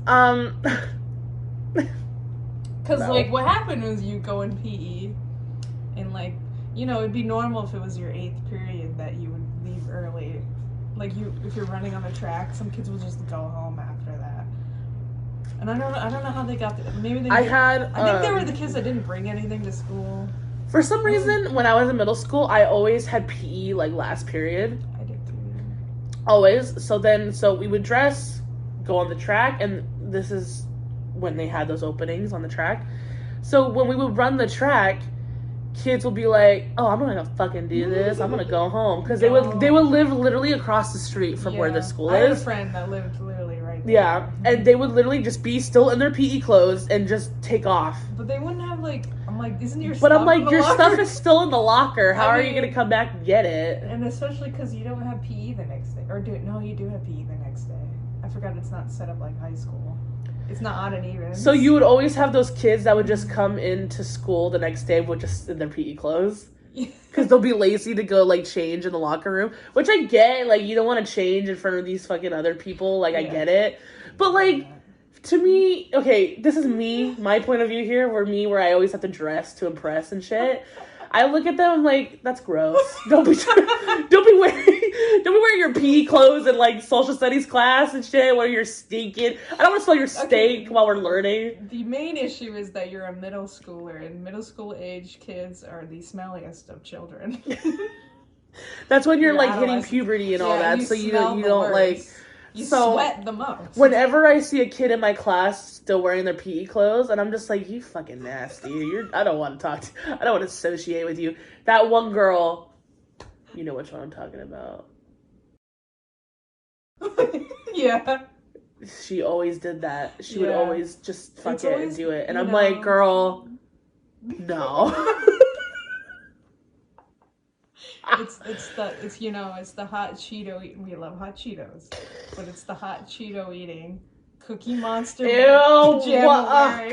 Because Because,
No.
like, what happened was you go in PE, and, like, you know, it'd be normal if it was your 8th period that you would leave early. Like, if you're running on the track, some kids will just go home after that. And I don't know how they got there. Maybe they. I think they were the kids that didn't bring anything to school.
For some reason, when I was in middle school, I always had PE, like, last period.
I did too.
Always. So we would dress, go on the track, and this is when they had those openings on the track. So when we would run the track, kids would be like, "Oh, I'm not gonna fucking do this. I'm gonna go home," because they would live literally across the street from where the school is.
I had a friend that lived literally right there.
Yeah, and they would literally just be still in their PE clothes and just take off.
But they wouldn't have, like, I'm like, isn't your
But
stuff
I'm like,
in the
your
locker?
stuff is still in the locker. How are you
mean,
gonna come back and get it?
And especially because you don't have PE the next day, or you do have PE the next day. I forgot it's not set up like high school. It's not odd and even.
So you would always have those kids that would just come into school the next day with just in their PE clothes. Because they'll be lazy to go, like, change in the locker room. Which I get. Like, you don't want to change in front of these fucking other people. Like, I get it. But, like, to me... Okay, this is me. My point of view here. Where I always have to dress to impress and shit. I look at them, I'm like, that's gross. Don't be wearing your PE clothes in, like, social studies class and shit where you're stinking. I don't want to smell your stink while we're learning.
The main issue is that you're a middle schooler, and middle school age kids are the smelliest of children.
That's when you're like hitting puberty and all that, so you don't like.
You sweat the most.
Whenever I see a kid in my class still wearing their PE clothes, and I'm just like, you fucking nasty. I don't want to talk to you. I don't want to associate with you. That one girl, you know which one I'm talking about.
Yeah.
She always did that. She would always just fuck it and do it. And I'm like, girl, no.
It's the hot Cheeto eating. We love hot Cheetos, but it's the hot Cheeto eating, Cookie Monster.
Ew! Oh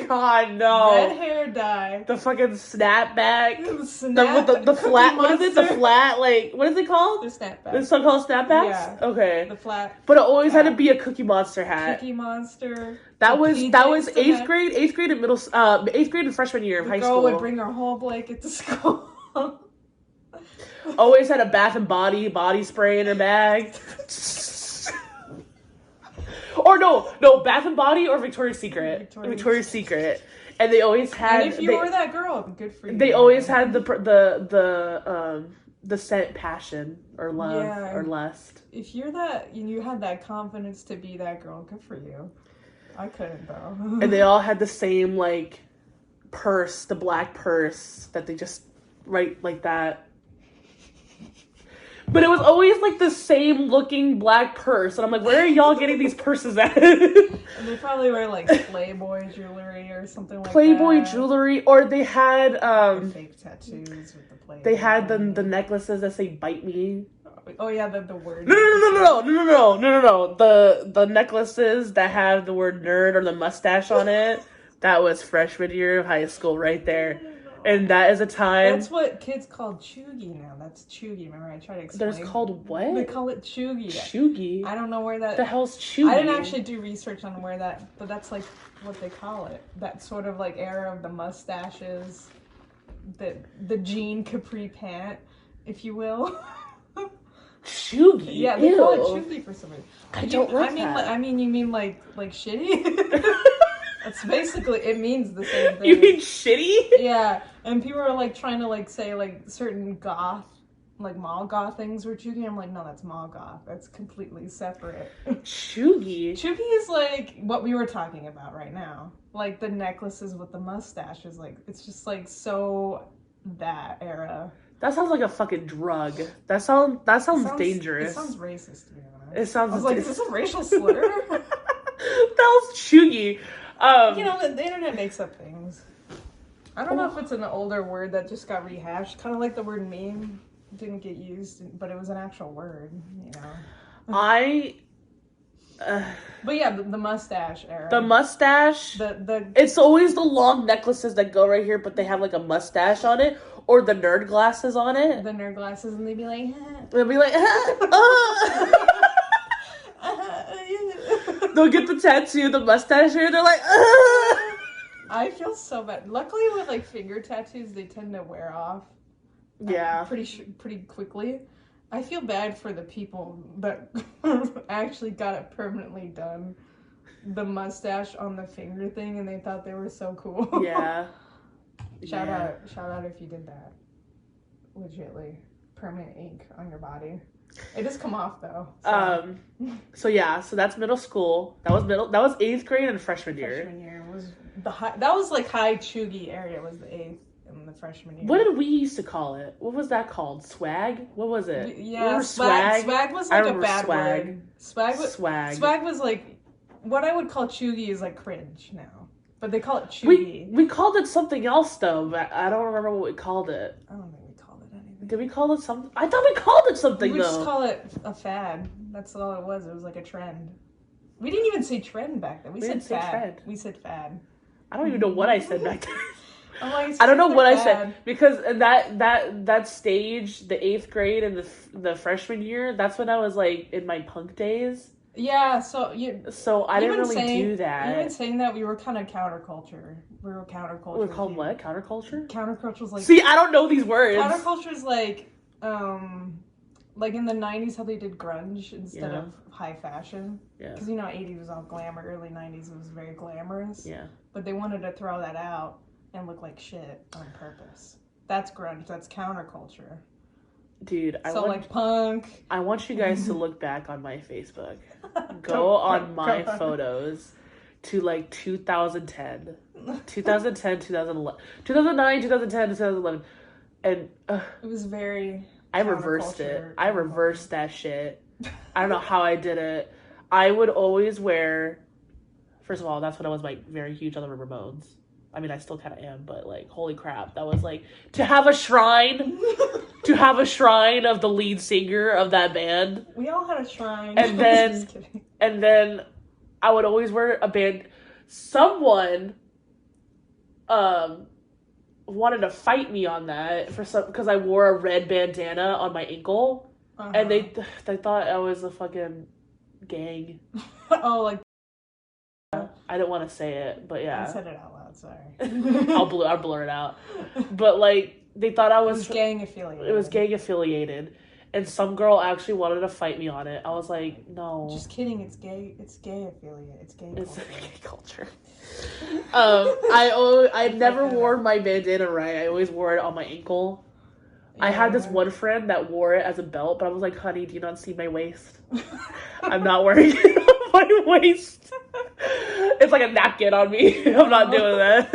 God, no!
Red hair dye.
The fucking snapback. The flat.
Monster.
What is it? The flat. Like, what is it called?
The snapback.
It's so called snapbacks.
Yeah.
Okay.
The flat.
But it always had to be a Cookie Monster hat.
Cookie Monster.
That was 8th grade. 8th grade and 8th grade and freshman year of high school.
The girl would bring her whole blanket to school.
Always had a Bath and Body spray in her bag. Or no, Bath and Body or Victoria's Secret. Victoria's Secret. And they always had.
And if you were that girl, good for you.
They always had the scent Passion or Love or Lust.
If you're that, you had that confidence to be that girl, good for you. I couldn't though.
And they all had the same like purse, the black purse that they just write like that. But it was always, like, the same looking black purse. And I'm like, where are y'all getting these purses at?
And they probably wear, like, Playboy jewelry or something like
Playboy
that.
jewelry. Or they had,
fake tattoos with the Playboy.
They had the necklaces that say, bite me.
Oh, yeah, the word.
No. The necklaces that have the word nerd or the mustache on it. That was freshman year of high school right there. And that is a time...
That's what kids call chuggy now. That's chuggy. Remember, I tried to explain.
There's called what?
They call it chuggy.
Chuggy?
I don't know where that...
The hell's chuggy?
I didn't actually do research on where that... But that's, like, what they call it. That sort of, like, era of the mustaches. The jean capri pant, if you will.
Chuggy?
Yeah, they call it chuggy for some reason.
I don't like that.
I mean, you mean, like shitty? That's basically, it means the same thing.
You mean shitty?
Yeah, and people are like trying to like say like certain goth, like mall goth things were chuggy. I'm like, no, that's mall goth. That's completely separate.
Chuggy?
Chuggy is like what we were talking about right now. Like the necklaces with the mustaches. Like, it's just like so that era.
That sounds like a fucking drug. That sounds dangerous.
It sounds racist to me.
It sounds.
I was like, is this a racial slur?
That was chuggy.
The internet makes up things. I don't know if it's an older word that just got rehashed. Kind of like the word meme didn't get used, but it was an actual word, you know. But yeah, the mustache era.
The mustache. It's always the long necklaces that go right here, but they have like a mustache on it, or the nerd glasses on it.
The nerd glasses, and they'd be like,
they'll be like, They'll get the tattoo, the mustache here. They're like,
I feel so bad. Luckily, with like finger tattoos, they tend to wear off.
Yeah.
Pretty quickly. I feel bad for the people that actually got it permanently done. The mustache on the finger thing, and they thought they were so cool.
Yeah.
Shout out if you did that. Legitly. Permanent ink on your body. It does come off though.
So that's middle school. That was 8th grade and freshman year.
Freshman year was that was like high chuggy area was the 8th and the freshman year.
What did we used to call it? What was that called? Swag? What was it?
Yeah, swag. Swag was like a bad word. Swag was like what I would call chuggy is like cringe now. But they call it chuggy.
We called it something else though, but I don't remember what we called it.
I don't think we called it anything.
Did we call it something? I thought we called it something
we
though.
We just call it a fad. That's all it was. It was like a trend. We didn't even say trend back then. We said fad. Trend. We said fad.
I don't even know what I said back then.
Like,
I don't know what I said because that stage, the 8th grade and the freshman year, that's when I was like in my punk days.
Yeah,
so I didn't really do that.
You've been saying that we were kind of counterculture. We were counterculture.
We're called what? Counterculture?
Counterculture's like.
See, I don't know these words.
Counterculture's like in the 90s how they did grunge instead of high fashion. Yeah. Because 80s was all glamour, early 90s was very glamorous.
Yeah.
But they wanted to throw that out and look like shit on purpose. That's grunge. That's counterculture.
Dude,
like punk.
I want you guys to look back on my Facebook. Go on my photos to like 2010, 2010, 2011, 2009, 2010, 2011. And
it was very.
I reversed it. I reversed that shit. I don't know how I did it. I would always wear. First of all, that's when I was like very huge on the Ramones. I mean, I still kind of am, but like, holy crap, that was like to have a shrine of the lead singer of that band.
We all had a shrine.
And then I would always wear a band. Someone wanted to fight me on that because I wore a red bandana on my ankle, and they thought I was a fucking gang.
Oh, like.
I didn't want to say it, but yeah.
I said it out loud, sorry.
I'll blur it out. But like they thought I was
gang affiliated.
It was gang affiliated. And some girl actually wanted to fight me on it. I was like, no.
Just kidding, it's gay affiliate. It's gay culture.
It's gay culture. I never wore my bandana right. I always wore it on my ankle. Yeah. I had this one friend that wore it as a belt, but I was like, honey, do you not see my waist? I'm not wearing it on my waist. It's like a napkin on me. I'm not doing that.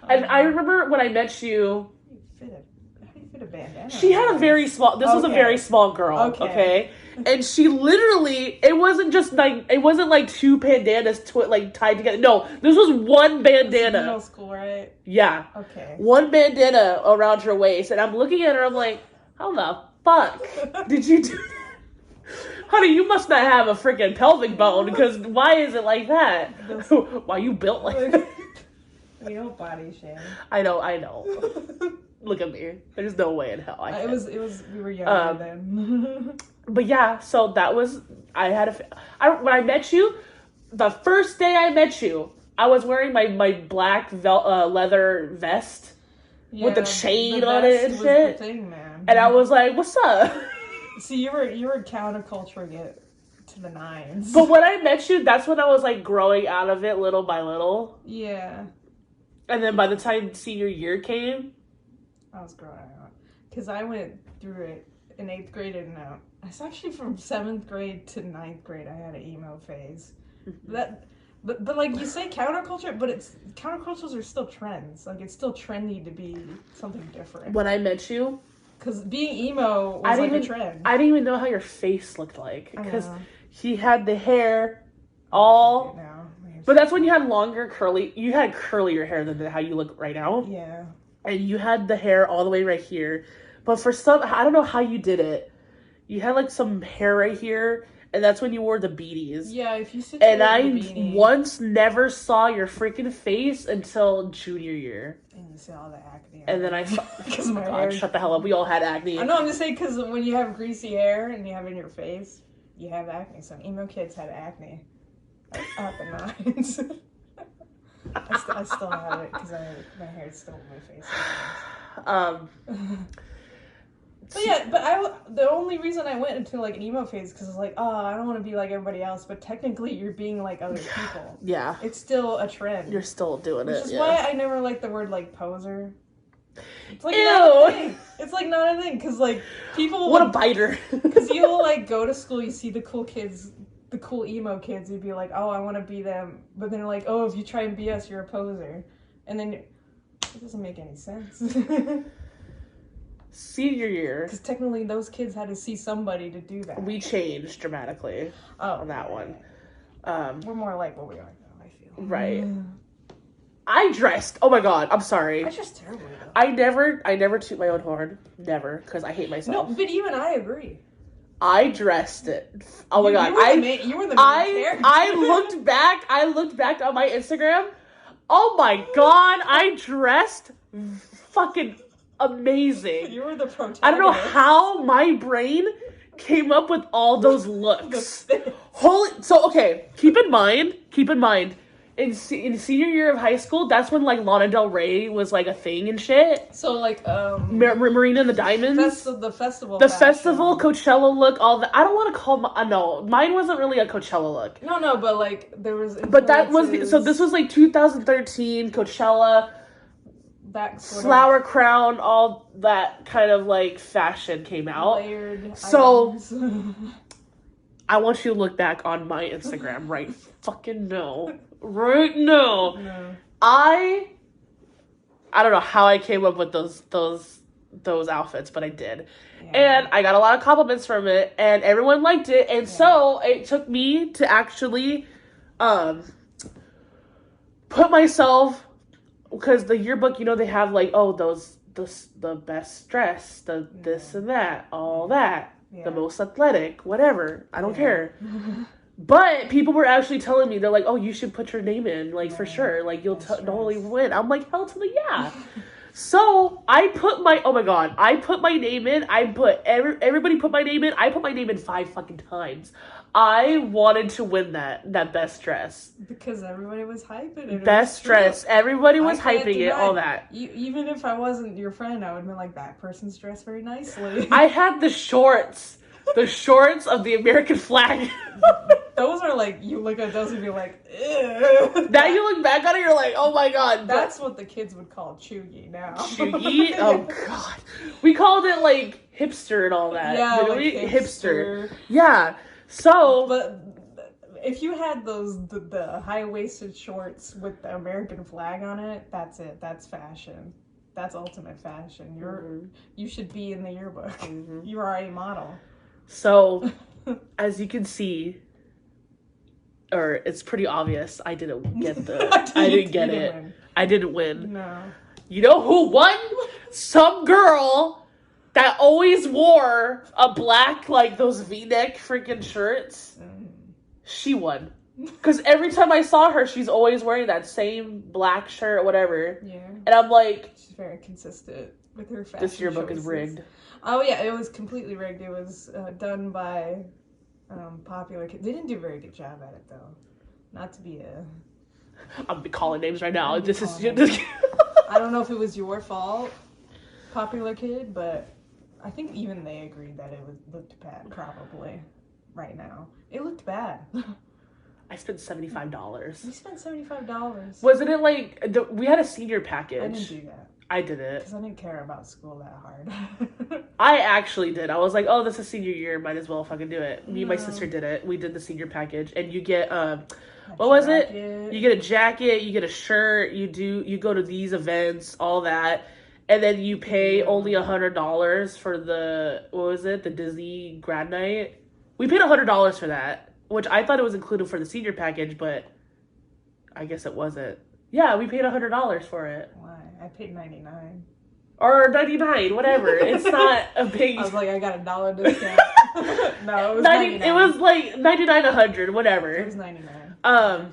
And I remember when I met you.
How do you fit a bandana?
She had a very small. This was a very small girl. Okay. And she literally. It wasn't like two bandanas tied together. No, this was one bandana.
Middle school, right?
Yeah.
Okay.
One bandana around her waist, and I'm looking at her. I'm like, how the fuck did you do that? Honey, you must not have a freaking pelvic bone, because why is it like that? Why you built like that?
We don't body shame.
I know. Look at me. There's no way in hell I can.
It was, we were younger then.
But yeah, so that was, when I met you, the first day I met you, I was wearing my black leather vest with the chain on it and shit.
The thing, man.
And I was like, what's up?
See, you were counterculturing it to the nines.
But when I met you, that's when I was like growing out of it little by little.
Yeah.
And then by the time senior year came,
I was growing out. Because I went through it in 8th grade and it's actually from 7th grade to 9th grade I had an emo phase. But like you say counterculture, but countercultures are still trends. Like it's still trendy to be something different.
When I met you,
because being emo was a trend.
I didn't even know how your face looked like. Because he had the hair all... But that's when you had you had curlier hair than how you look right now.
Yeah.
And you had the hair all the way right here. But I don't know how you did it. You had like some hair right here. And that's when you wore the beanies.
Yeah, if you sit
and I once never saw your freaking face until junior year.
And you see all the acne.
And then I saw...
Because my hair...
shut the hell up. We all had acne.
I know, I'm just saying, because when you have greasy hair and you have it in your face, you have acne. Some emo kids had acne. Up the nines. I still have it because my hair's still on my face. But yeah, the only reason I went into like an emo phase because it's like, oh, I don't want to be like everybody else, but technically you're being like other people.
Yeah.
It's still a trend.
You're still doing it.
Which is why I never like the word like poser. It's like
Ew.
not a thing. It's like not a thing because like people.
What a biter.
Because you'll like go to school, you see the cool kids, the cool emo kids, you'd be like, oh, I want to be them. But then they're like, oh, if you try and be us, you're a poser. And then it doesn't make any sense.
Senior year.
Because technically those kids had to see somebody to do that.
We changed dramatically on that one.
We're more like what we are now, I feel.
Right. I dressed. Oh my god, I'm sorry.
I dressed terribly though.
I never toot my own horn. Never. Because I hate myself.
No, but you and I agree.
I dressed it. Oh my god.
You were the main character.
I looked back on my Instagram. Oh my god, I dressed fucking amazing.
You were the protagonist.
I don't know how my brain came up with all those looks. Okay, keep in mind, in senior year of high school, that's when like Lana Del Rey was like a thing and shit.
So like
Marina and the Diamonds,
the festival,
Coachella look, all that. I don't want to call no, mine wasn't really a Coachella look.
No, but like there was.
But that was so. This was like 2013 Coachella.
That
flower crown, all that kind of like fashion came out.
Layered
so
items.
I want you to look back on my Instagram right fucking now. Right now.
No.
I don't know how I came up with those outfits, but I did. Yeah. And I got a lot of compliments from it and everyone liked it. And so it took me to actually put myself, because the yearbook, you know, they have like, oh, the best dress, this and that, all that, the most athletic, whatever. I don't care. But people were actually telling me, they're like, oh, you should put your name in, like, for sure. Like, you'll totally win. I'm like, hell to the yeah. So I put my name in. Everybody put my name in. I put my name in 5 fucking times. I wanted to win that best dress.
Because everybody was hyping it.
Best dress. Everybody was hyping it, all that.
Even if I wasn't your friend, I would have been like, that person's dressed very nicely.
I had the shorts. The shorts of the American flag.
Those are like, you look at those and be like, ew.
Now you look back on it, you're like, oh my god.
That's what the kids would call chuggy now.
Chuggy? Oh god. We called it like hipster and all that.
Yeah, like hipster.
Yeah. So.
But if you had the high-waisted shorts with the American flag on it, that's it. That's fashion. That's ultimate fashion. You should be in the yearbook. You are a model.
So, as you can see, or it's pretty obvious, I didn't get I didn't win.
No.
You know who won? Some girl that always wore a black, like those V-neck freaking shirts. She won. Because every time I saw her, she's always wearing that same black shirt or whatever.
Yeah.
And I'm like...
She's very consistent with her fashion
This yearbook is rigged.
Oh, yeah, it was completely rigged. It was done by popular kids. They didn't do a very good job at it, though. Not to be a...
I'm going to be calling names right now. This is...
I don't know if it was your fault, popular kid, but I think even they agreed that it looked bad, probably, right now. It looked bad.
I spent $75.
You spent $75.
Wasn't it like... we had a senior package.
I didn't do that.
I did it.
Because I didn't care about school that hard.
I actually did. I was like, oh, this is senior year. Might as well fucking do it. Me and my sister did it. We did the senior package. And you get, what was it? You get a jacket, you get a shirt, you go to these events, all that. And then you pay only $100 for the Disney grad night. We paid $100 for that, which I thought it was included for the senior package, but I guess it wasn't. Yeah, we paid $100 for it.
Why? I paid $99.
Or $99, whatever. It's not a big...
I was like, I got $1 discount. No, it was $99.
It was like $99, $100, whatever.
It was $99.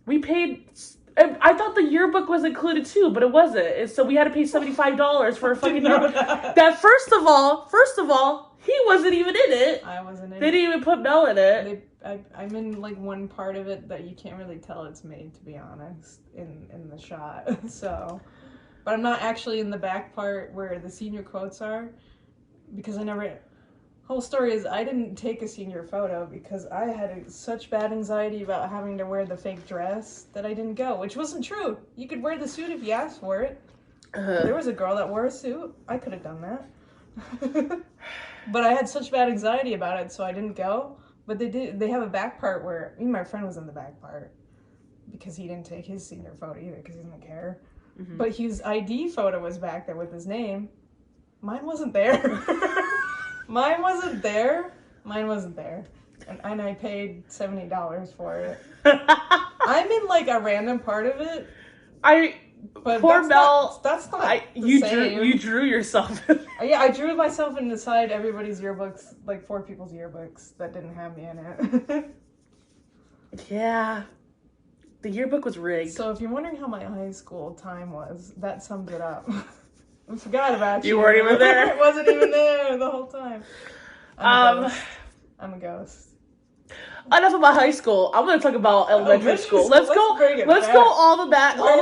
We paid... I thought the yearbook was included too, but it wasn't. And so we had to pay $75 for a fucking yearbook. That first of all, he wasn't even in it.
I wasn't in it.
They didn't even put Mell in it.
They I'm in like one part of it that you can't really tell it's made, to be honest, in the shot. So, but I'm not actually in the back part where the senior quotes are, because I never. Whole story is I didn't take a senior photo because I had such bad anxiety about having to wear the fake dress that I didn't go, which wasn't true. You could wear the suit if you asked for it. There was a girl that wore a suit. I could have done that. But I had such bad anxiety about it, so I didn't go. But they have a back part where me and my friend was in the back part because he didn't take his senior photo either because he doesn't care. Mm-hmm. But his ID photo was back there with his name. Mine wasn't there. Mine wasn't there. And I paid $70 for it. I'm in like a random part of it. But
poor Mell.
That's not
you drew yourself.
Yeah, I drew myself inside everybody's yearbooks, like 4 people's yearbooks that didn't have me in it.
Yeah. The yearbook was rigged.
So if you're wondering how my high school time was, that sums it up. I forgot about you.
You weren't even there.
I wasn't even there the whole time. I'm a ghost.
Enough about high school. I'm going to talk about elementary school. Let's go all the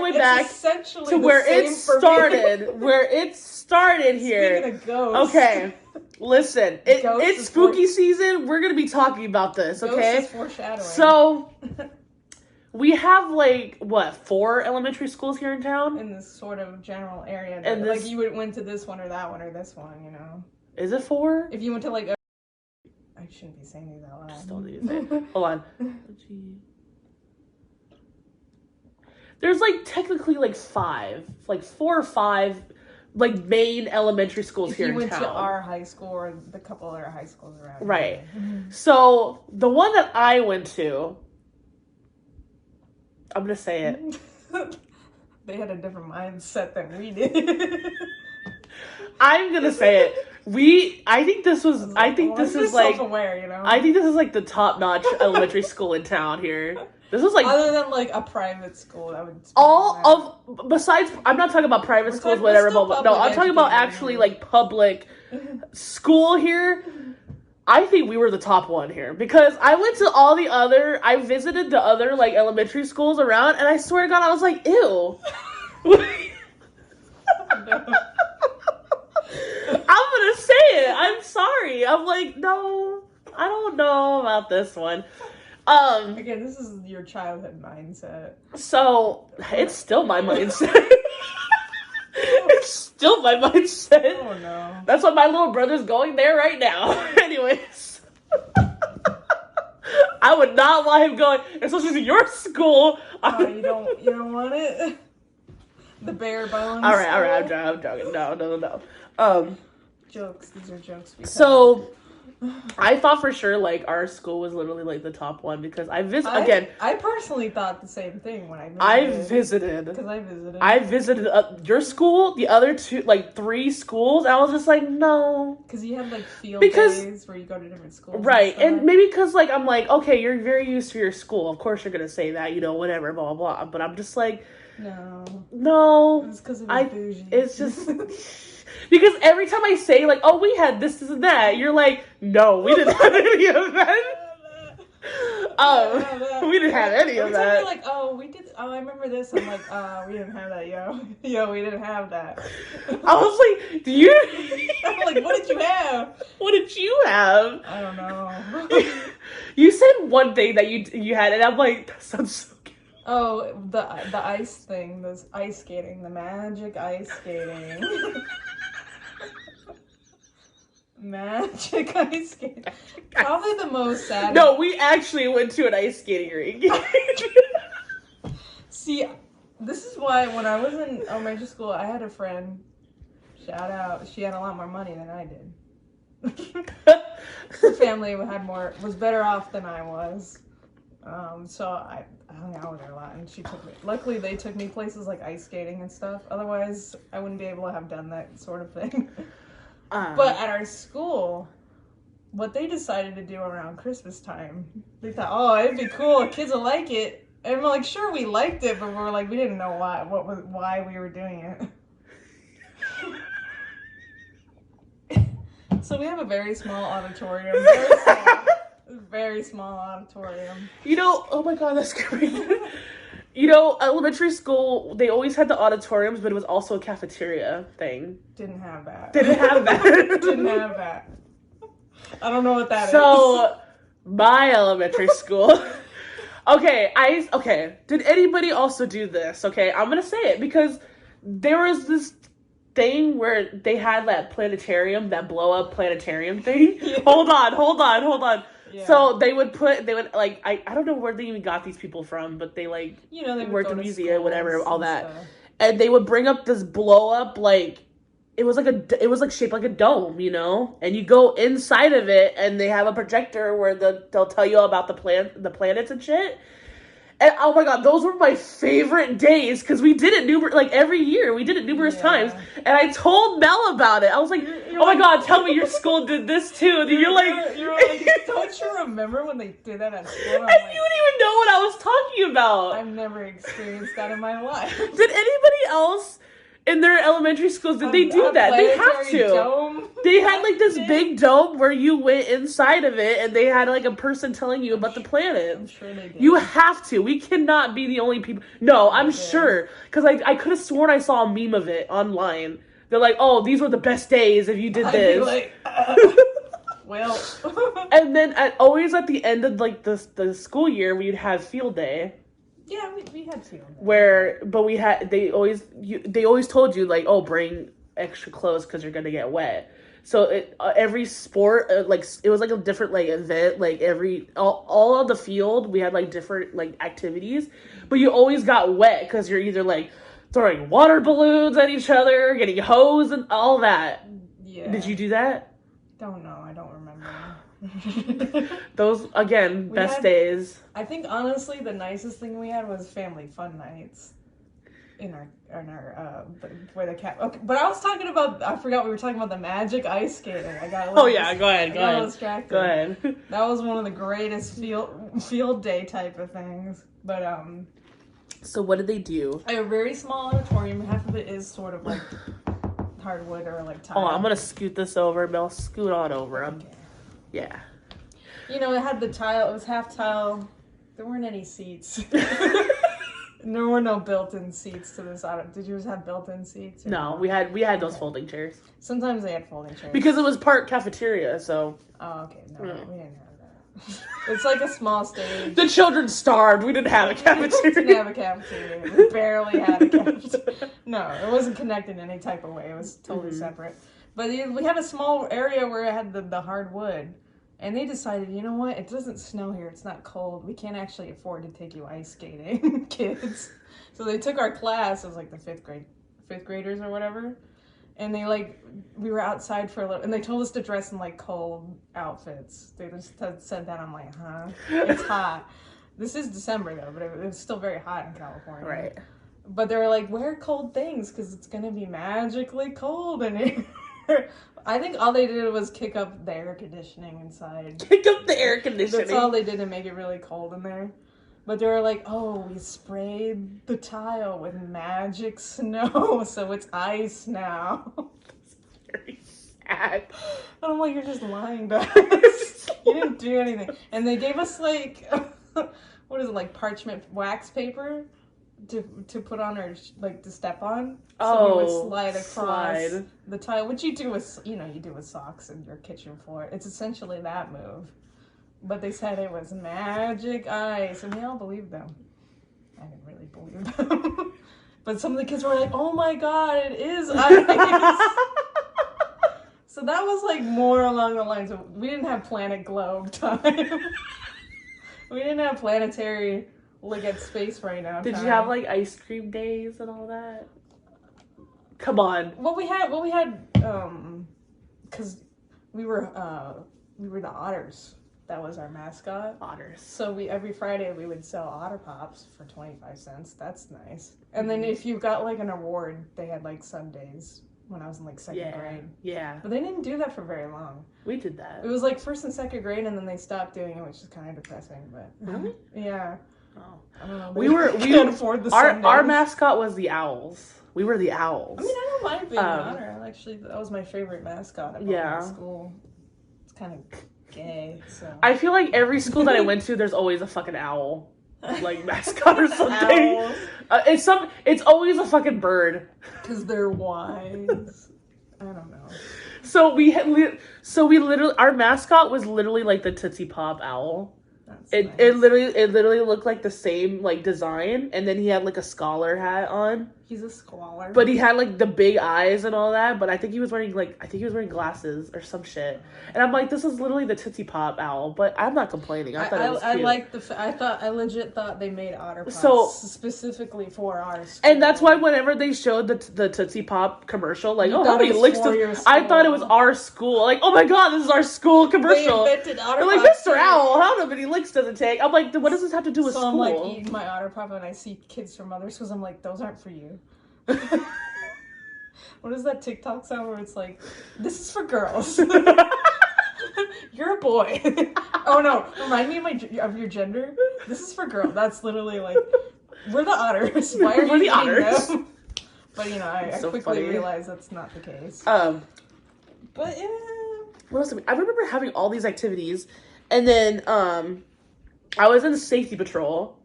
way back to where it started. Where it started here.
Speaking of ghosts.
Okay. Listen, it's spooky season. We're going to be talking about this, okay?
Ghost is foreshadowing.
So, we have, 4 elementary schools here in town?
In this sort of general area. And like, you went to this one or that one or this one, you know?
Is it 4?
If you went to, I shouldn't be saying these out loud.
Just don't need to say it. Hold on. There's, technically, 5. 4 or 5, main elementary schools here in town. If you went to
our high school or the couple other high schools around.
Right. So, the one that I went to... I'm going to say it.
They had a different mindset than we did.
I'm going to say it. I think this is
self-aware, you know?
I think this is the top-notch elementary school in town here. This was
other than a private school that would
besides, I'm not talking about private schools, whatever, but no, I'm talking about actually public school here. I think we were the top one here because I went to I visited the other elementary schools around, and I swear to God, I was like, ew. I'm gonna say it. I'm sorry. I'm like, no, I don't know about this one.
Again, this is your childhood mindset.
So it's still my mindset. It's still my mindset.
Oh no.
That's why my little brother's going there right now. Anyways. I would not want him going, especially to your school.
Oh, you don't want it? The bare bones.
All right, I'm joking. No.
Jokes. These are jokes.
So, I thought for sure our school was literally the top one because I
personally thought the same thing when
I visited.
Because
I visited your school, the other 3 schools. And I was just no.
Because you had field days where you go to different schools.
Right, and maybe because I'm okay, you're very used to your school. Of course you're gonna say that, whatever, blah blah blah. But I'm just no.
It's because of bougie.
It's just. Because every time I say, we had this and that, you're no, we didn't have any of that. We didn't have any of that.
Every time we did, I remember this. I'm we didn't have that, yo. Yo, we didn't have that.
I was like, do you?
I'm what did you have?
What did you have?
I don't know.
You said one thing that you had, and I'm that sounds so cute.
Oh, the ice thing, the ice skating, the magic ice skating. Magic ice skating. Probably the most sad.
No, we actually went to an ice skating rink.
See, this is why when I was in elementary school, I had a friend. Shout out. She had a lot more money than I did. Her family was better off than I was. So I hung out with her a lot, and she took me. Luckily, they took me places like ice skating and stuff. Otherwise, I wouldn't be able to have done that sort of thing. But at our school, what they decided to do around Christmas time, they thought, it'd be cool, kids will like it. And we're sure, we liked it, but we're we didn't know why we were doing it. So we have a very small auditorium, very small, very small auditorium.
Oh my god, that's great. Elementary school, they always had the auditoriums, but it was also a cafeteria thing.
Didn't have that.
Didn't have that.
Didn't have that. I don't know what that is.
So, my elementary school. Okay. Did anybody also do this? Okay, I'm gonna say it because there was this thing where they had that planetarium, that blow up planetarium thing. Yeah. Hold on. Yeah. So they would like, I don't know where they even got these people from, but they like,
they
worked in the museum, whatever, all that. Stuff. And they would bring up this blow up, like, it was like shaped like a dome, and you go inside of it and they have a projector where they'll tell you all about the planets and shit. And oh my god, those were my favorite days because we did it every year. We did it numerous times, and I told Mel about it. I was like, "Oh my god, tell me your school did this too." And you're like,
"Don't you remember when they did that at school?"
And you didn't even know what I was talking about.
I've never experienced that in my life.
Did anybody else in their elementary schools, did they do that? They have to.
Dome.
They had like this big dome where you went inside of it and they had like a person telling you about the planet.
I'm sure they did.
You have to. We cannot be the only people. No, I'm sure. Because I could have sworn I saw a meme of it online. They're like, oh, these were the best days if you did this.
I'd be like, well.
And then always at the end of like the school year, we'd have field day.
Yeah, we had field day.
They always told you like, oh, bring extra clothes because you're gonna get wet. So every sport, it was like a different like event. Like all on the field, we had like different like activities, but you always got wet because you're either like throwing water balloons at each other, getting hosed, and all that.
Yeah.
Did you do that?
Don't know. I don't remember.
Those again, best days.
I think honestly, the nicest thing we had was family fun nights. In our where the cat. Okay, but I was talking about. I forgot we were talking about the magic ice skating. I got.
Go ahead.
Distracted.
Go ahead.
That was one of the greatest field day type of things. But
So what did they do?
A very small auditorium. Half of it is sort of like hardwood or like tile.
Oh, I'm gonna scoot this over. Mel, scoot on over. Okay. Yeah.
It had the tile. It was half tile. There weren't any seats. There were no built-in seats to this. Did yours have built-in seats?
No, we had those folding chairs.
Sometimes they had folding chairs.
Because it was part cafeteria, so.
Oh, okay. No, we didn't have that. It's like a small stage.
The children starved. We didn't have a cafeteria.
We didn't have a cafeteria. We barely had a cafeteria. No, it wasn't connected in any type of way. It was totally separate. But we had a small area where it had the hardwood. And they decided, you know what? It doesn't snow here. It's not cold. We can't actually afford to take you ice skating, kids. So they took our class. It was like the fifth graders or whatever. And we were outside for a little, and they told us to dress in like cold outfits. They just said that. I'm like, huh? It's hot. This is December though, but it was still very hot in California.
Right.
But they were like, wear cold things because it's going to be magically cold in here. I think all they did was kick up the air conditioning inside.
Kick up the air conditioning.
That's all they did to make it really cold in there. But they were like, oh, we sprayed the tile with magic snow, so it's ice now.
That's very sad.
And I'm like, you're just lying to us. You didn't do anything. And they gave us like, what is it, like parchment wax paper to put on or like to step on. So we would slide across the tile, which you do with, you do with socks in your kitchen floor. It's essentially that move. But they said it was magic ice, and we all believed them. I didn't really believe them. But some of the kids were like, oh my god, it is ice. So that was like more along the lines of, we didn't have Planet Globe time. We didn't have planetary look at space right now.
Did you have like ice cream days and all that? Come on.
Well, we had, because we were the otters. That was our mascot.
Otters.
So every Friday we would sell Otter Pops for 25 cents. That's nice. And then if you got like an award, they had like Sundays when I was in like second grade.
Yeah.
But they didn't do that for very long.
We did that.
It was like first and second grade, and then they stopped doing it, which is kind of depressing. But
really?
Yeah.
Oh.
I don't know.
We
can't afford the Sundays.
Our mascot was the owls. We were the owls.
I mean, I don't mind being an otter. That was my favorite mascot at my school. It's kind of gay. So
I feel like every school that I went to, there's always a fucking owl, like mascot or something. It's always a fucking bird.
Because they're wise. I don't know.
So we literally, our mascot was literally like the Tootsie Pop owl.
Nice.
It literally looked like the same like design, and then he had like a scholar hat on.
He's a scholar.
But he had like the big eyes and all that. But I think he was wearing glasses or some shit. And I'm like, this is literally the Tootsie Pop owl. But I'm not complaining. I thought it was cute.
I legit thought they made Otter Pops specifically for our school.
And that's why whenever they showed the Tootsie Pop commercial, like, how many licks I thought it was our school. Like, oh my god, this is our school commercial.
They invented Otter
They're like,
Pops.
Mr. Owl, how many licks does it take? I'm like, what does this have to do with school?
So I'm like eating my Otter Pop and I see kids from other schools. I'm like, those aren't for you. What is that TikTok sound where it's like, this is for girls. You're a boy. Oh no, remind me of your gender. This is for girls. That's literally like, we're the otters. Why are you the otters? Them? But I quickly realized that's not the case. But yeah.
What else? I remember having all these activities, and then I was in safety patrol.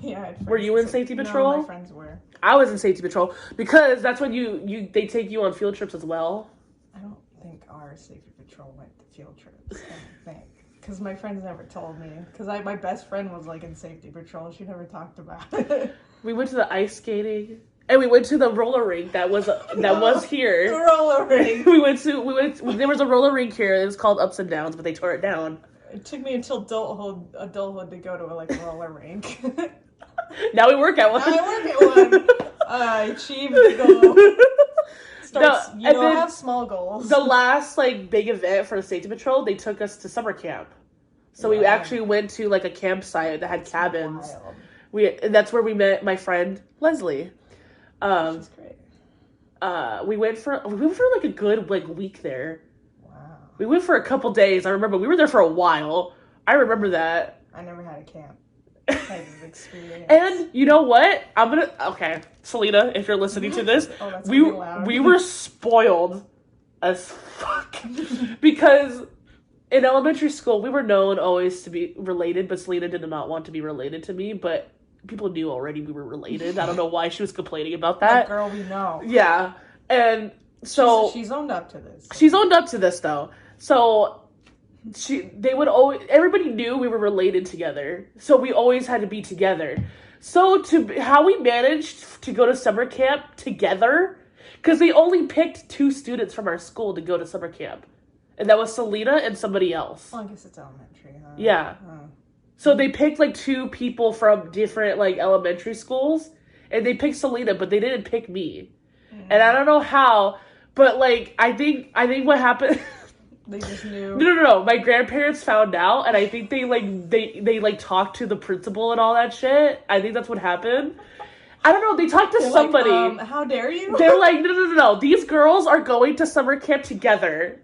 Yeah.
Were you in safety patrol?
No, my friends were.
I was in safety patrol because that's when they take you on field trips as well.
I don't think our safety patrol went to field trips. I don't think, because my friends never told me. Because my best friend was like in safety patrol. She never talked about it.
We went to the ice skating. And we went to the roller rink that was here.
The roller rink.
We went. There was a roller rink here. It was called Ups and Downs, but they tore it down.
It took me until adulthood to go to a roller rink.
Now we work at one.
I achieved the goal. Have small goals.
The last big event for the safety patrol, they took us to summer camp. So we actually went to a campsite that had cabins.
Wild.
That's where we met my friend Leslie.
She's great.
We went for a good week there.
Wow.
We went for a couple days. I remember we were there for a while. I remember that.
I never had a camp type of experience.
And you know what? Selena, if you're listening to this,
that's
we were spoiled as fuck because in elementary school we were known always to be related, but Selena did not want to be related to me, but people knew already we were related. I don't know why she was complaining about that.
The girl we know.
Yeah. And so
she's owned up to this.
She's owned up to this though. So everybody knew we were related together. So we always had to be together. So how we managed to go to summer camp together, because they only picked 2 students from our school to go to summer camp. And that was Selena and somebody else.
Well, I guess it's elementary, huh?
Yeah.
Oh.
So they picked 2 people from different elementary schools, and they picked Selena, but they didn't pick me. Mm. And I don't know how, but I think what happened.
They just knew.
No. My grandparents found out, and I think they talked to the principal and all that shit. I think that's what happened. I don't know. They talked to somebody.
How dare you?
They're like, no. These girls are going to summer camp together.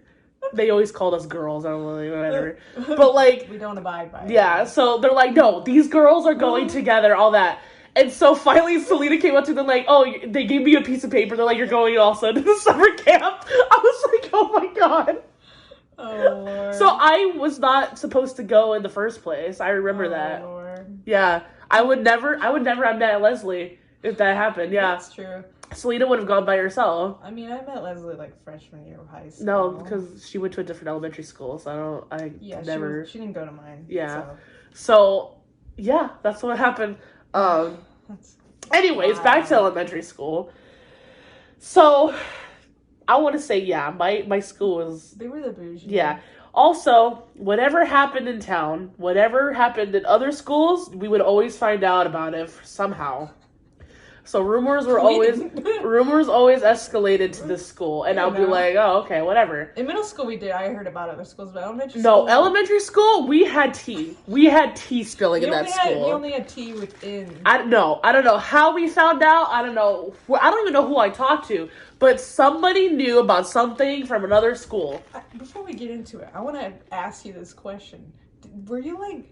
They always called us girls. I don't know, whatever. But
we don't abide by it.
Yeah, so they're like, no, these girls are going together, all that. And so finally Selena came up to them they gave me a piece of paper. They're like, you're going also to the summer camp. I was like, oh my god.
Oh Lord.
So I was not supposed to go in the first place. I remember that.
Lord.
Yeah. I would never have met Leslie if that happened. Yeah.
That's true.
Selena would have gone by herself.
I mean, I met Leslie freshman year of high school.
No, because she went to a different elementary school, so never.
She didn't go to mine.
Yeah. So yeah, that's what happened. Anyways, back to elementary school. So I want to say, my school was.
They were the bougie.
Yeah. Also, whatever happened in town, whatever happened in other schools, we would always find out about it somehow. So rumors always escalated to this school, and I'll be like, oh, okay, whatever.
In middle school, I heard about other schools, but elementary
school. No, elementary school, we had tea. We had tea spilling in that school.
We only had tea within.
I don't know how we found out. I don't know. I don't even know who I talked to, but somebody knew about something from another school.
Before we get into it, I want to ask you this question: were you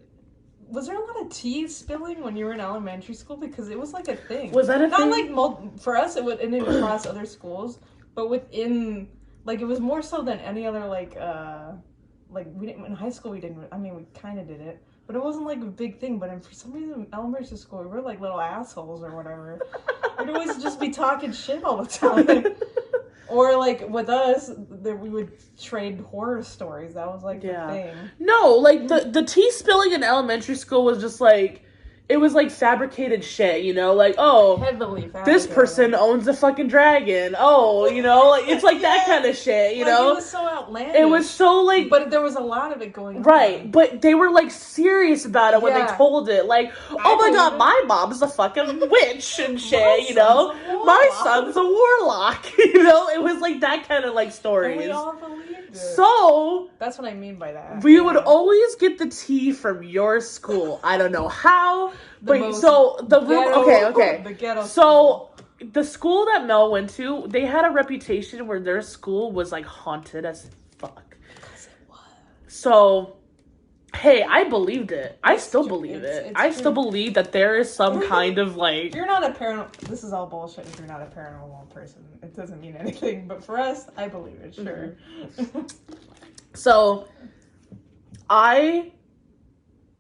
was there a lot of tea spilling when you were in elementary school? Because it was a thing.
Was that a thing?
Not for us, it didn't across other schools, but within, it was more so than any other, like, we didn't, in high school we didn't, I mean, we kind of did it, but it wasn't like a big thing. But for some reason, in elementary school, we were like little assholes or whatever. We'd always just be talking shit all the time. Or like with us, we would trade horror stories. That was like the thing.
No, like the tea spilling in elementary school was just like, it was like fabricated shit, you know? Like, oh,
heavily fabricated.
This person owns a fucking dragon. Oh, you know, like it's like that kind of shit, you know?
It was so outlandish.
It was so like,
but there was a lot of it going on.
Right, but they were like serious about it when they told it. Like, oh my god, my mom's a fucking witch and shit, you know? My son's a warlock, you know? It was like that kind of like stories.
And we all believed it.
So
that's what I mean by that.
We would always get the tea from your school. I don't know how, but so the room. Okay.
The ghetto.
So the school that Mel went to, they had a reputation where their school was like haunted as fuck.
Because it was.
So, hey, I believed it. I still believe it. I still believe that there is some kind of like.
You're not a paranormal. This is all bullshit. If you're not a paranormal person, it doesn't mean anything. But for us, I believe it. Sure.
Mm-hmm.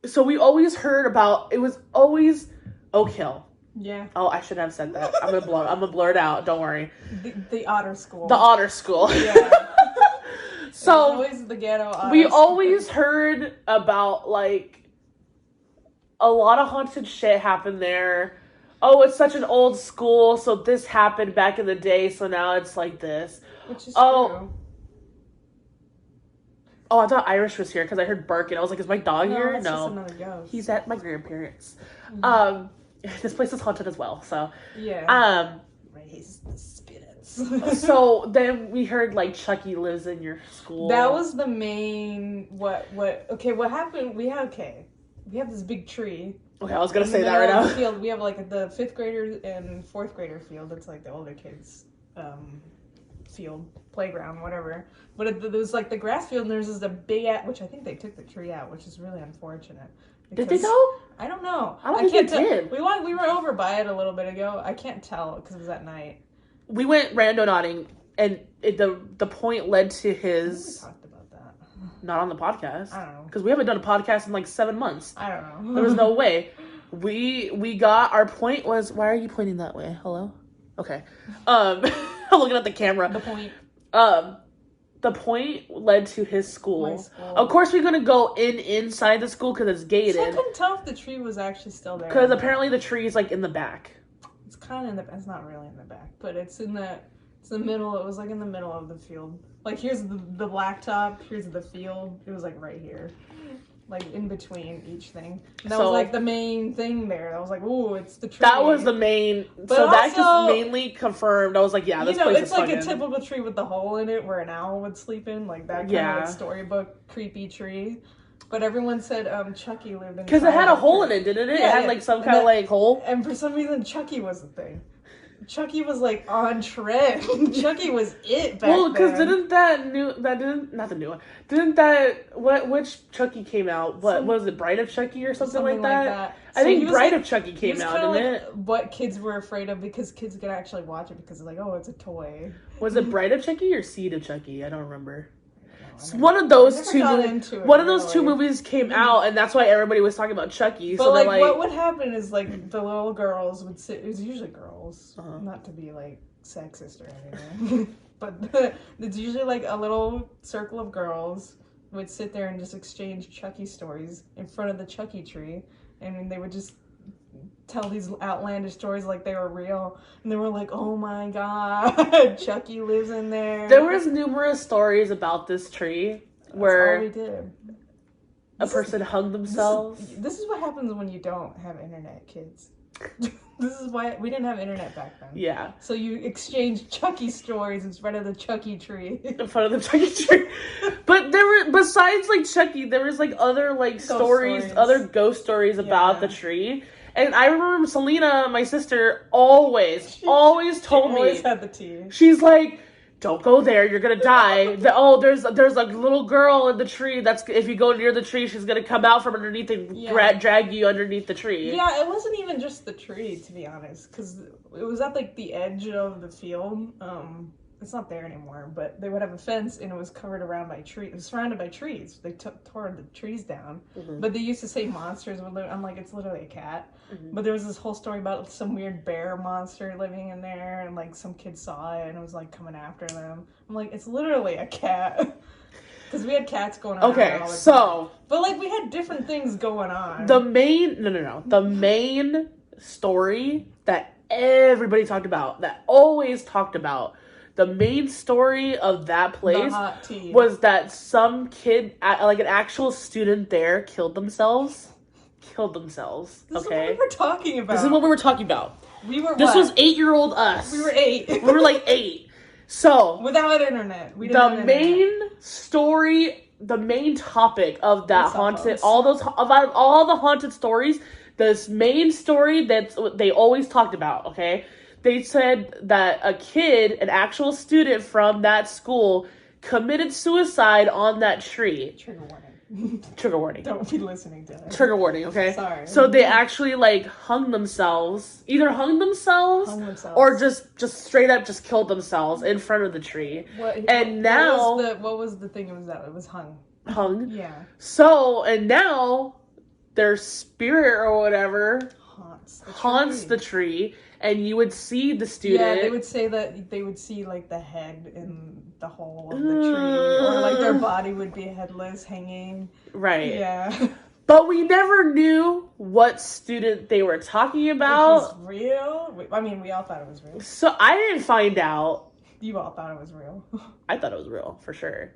So we always heard about, it was always Oak Hill.
Yeah.
Oh, I shouldn't have said that. I'm gonna blur it out. Don't worry.
The Otter School.
The Otter School.
Yeah.
So
always the ghetto Otter
we
School.
always heard about like a lot of haunted shit happened there. Oh, it's such an old school, so this happened back in the day, so now it's like this.
Which is true.
Oh, I thought Irish was here because I heard barking. I was like, is my dog here?
That's
No.
just another ghost.
He's at my grandparents'. Mm-hmm. This place is haunted as well, so.
Yeah. Raise the spirits.
So then we heard like Chucky lives in your school.
That was the main, what happened, we have this big tree.
Okay, I was going to say that right now.
Field. We have like the 5th grader and 4th grader field. It's like the older kids, field, playground, whatever. But there was like the grass field, and there's just a big which I think they took the tree out, which is really unfortunate.
Did they though?
I don't know.
I don't think they did.
We were over by it a little bit ago. I can't tell because it was at night.
We went randonauting, and the point led to his.
We talked about that.
Not on the podcast.
I don't know.
Because we haven't done a podcast in like 7 months.
I don't know.
There was no way. We got, our point was, why are you pointing that way? Hello? Okay. I'm looking at the camera.
The point.
The point led to his school.
My school.
Of course, we're gonna go inside the school because it's gated.
So I couldn't tell if the tree was actually still there.
Because apparently the tree is like in the back.
It's kind of it's not really in the back, but it's the middle. It was like in the middle of the field. Like here's the blacktop. Here's the field. It was like right here. Like in between each thing. And that was like the main thing there. I was like, ooh, it's the tree.
That was the main. But so also, that just mainly confirmed. I was like, yeah, this place is fucking.
It's like a typical tree with the hole in it where an owl would sleep in, like that kind of like storybook creepy tree. But everyone said Chucky lived in.
Because it had a hole in it, didn't it? Yeah, it had like some kind of like hole.
And for some reason, Chucky was the thing. Chucky was like on trend. Chucky was it back then.
Well, because which Chucky came out? What was it, Bride of Chucky or something like that? I think Bride of Chucky came out, didn't it?
What kids were afraid of because kids could actually watch it because it's like, oh, it's a toy.
Was it Bride of Chucky or Seed of Chucky? I don't remember. One of those two movies came out, and that's why everybody was talking about Chucky.
But so like, what would happen is like the little girls would sit. It was usually girls, not to be like sexist or anything, but it's usually like a little circle of girls would sit there and just exchange Chucky stories in front of the Chucky tree, and they would just tell these outlandish stories like they were real, and they were like, oh my god, Chucky lives in there.
There was numerous stories about this tree where
all we did.
A person hung themselves.
This is what happens when you don't have internet, kids. This is why we didn't have internet back then. Yeah. So you exchange Chucky stories in front of the Chucky tree. In front of the Chucky tree.
But there were, besides like Chucky, there was like other like stories, other ghost stories about the tree. And I remember Selena, my sister, always told me.
Always had the tea.
She's like, don't go there, you're gonna die. There's a little girl in the tree. That's if you go near the tree, she's gonna come out from underneath and drag you underneath the tree.
Yeah, it wasn't even just the tree, to be honest, because it was at like the edge of the field. it's not there anymore, but they would have a fence and it was covered around by trees. It was surrounded by trees. They tore the trees down.
Mm-hmm.
But they used to say monsters would live. I'm like, it's literally a cat.
Mm-hmm.
But there was this whole story about some weird bear monster living in there, and like some kids saw it and it was like coming after them. I'm like, it's literally a cat. Because we had cats going on.
Okay, so.
But like we had different things going on.
The main story that everybody talked about, that always talked about, the main story of that place was that some kid, like an actual student there, killed themselves.
This is what we were talking about.
This is what we were talking about. This
what?
was 8-year-old us.
We were 8.
We were like 8. So
without internet,
the main story, the main topic of that haunted, all the haunted stories, this main story that they always talked about. Okay. They said that a kid, an actual student from that school, committed suicide on that tree.
Trigger warning.
Trigger warning.
Don't be listening to it.
Trigger warning, okay?
Sorry.
So they actually, like, hung themselves. Either hung themselves. Or just straight up just killed themselves in front of the tree.
What was the thing it was that? It was hung.
Hung?
Yeah.
So, and now their spirit or whatever haunts the tree. And you would see the student.
Yeah, they would say that they would see, like, the head in the hole of the tree. Or, like, their body would be headless, hanging.
Right.
Yeah.
But we never knew what student they were talking about.
It was real. I mean, we all thought it was real.
So I didn't find out.
You all thought it was real.
I thought it was real, for sure.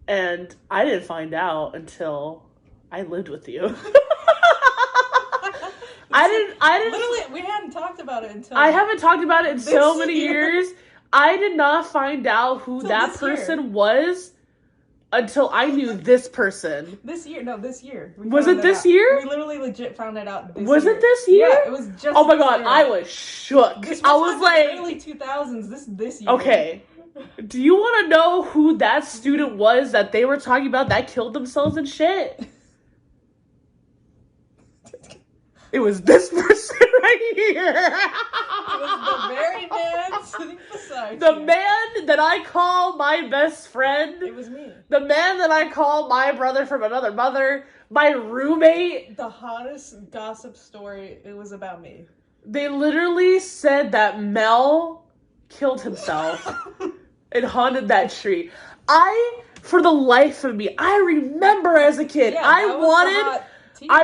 And I didn't find out until I lived with you. I didn't.
Literally, we hadn't talked about it until.
I haven't talked about it in so many years. I did not find out who that person was until I knew this person.
This year.
Was it this year?
We literally legit found it out this year.
Was it this year?
Yeah, it was just.
Oh my god, I was shook. I was like,
early 2000s. This year.
Okay. Do you want to know who that student was that they were talking about that killed themselves and shit? It was this person right here.
It was the very man sitting beside
the
you.
man that I call my best friend.
It was me.
The man that I call my brother from another mother. My roommate.
The hottest gossip story, it was about me.
They literally said that Mell killed himself and haunted that tree. For the life of me, I remember as a kid, I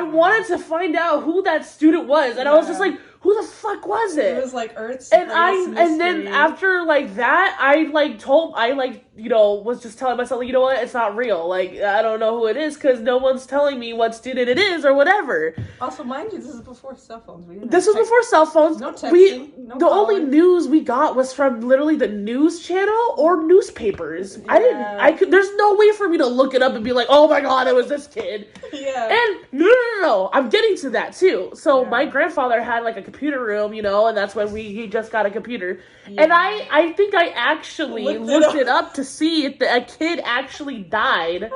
wanted to find out who that student was, and I was just like, who the fuck was it?
It was like Earth's
and
greatest mystery.
And then after like that, was just telling myself, like, you know what, it's not real. Like, I don't know who it is because no one's telling me what student it is or whatever.
Also, mind you, this is before cell phones.
This was before cell phones.
No texting.
The only news we got was from literally the news channel or newspapers.
Yeah.
There's no way for me to look it up and be like, oh my god, it was this kid.
Yeah.
And no, I'm getting to that too. So my grandfather had like a computer room, and that's when he just got a computer. Yeah. And I think I actually looked it up to see if a kid actually died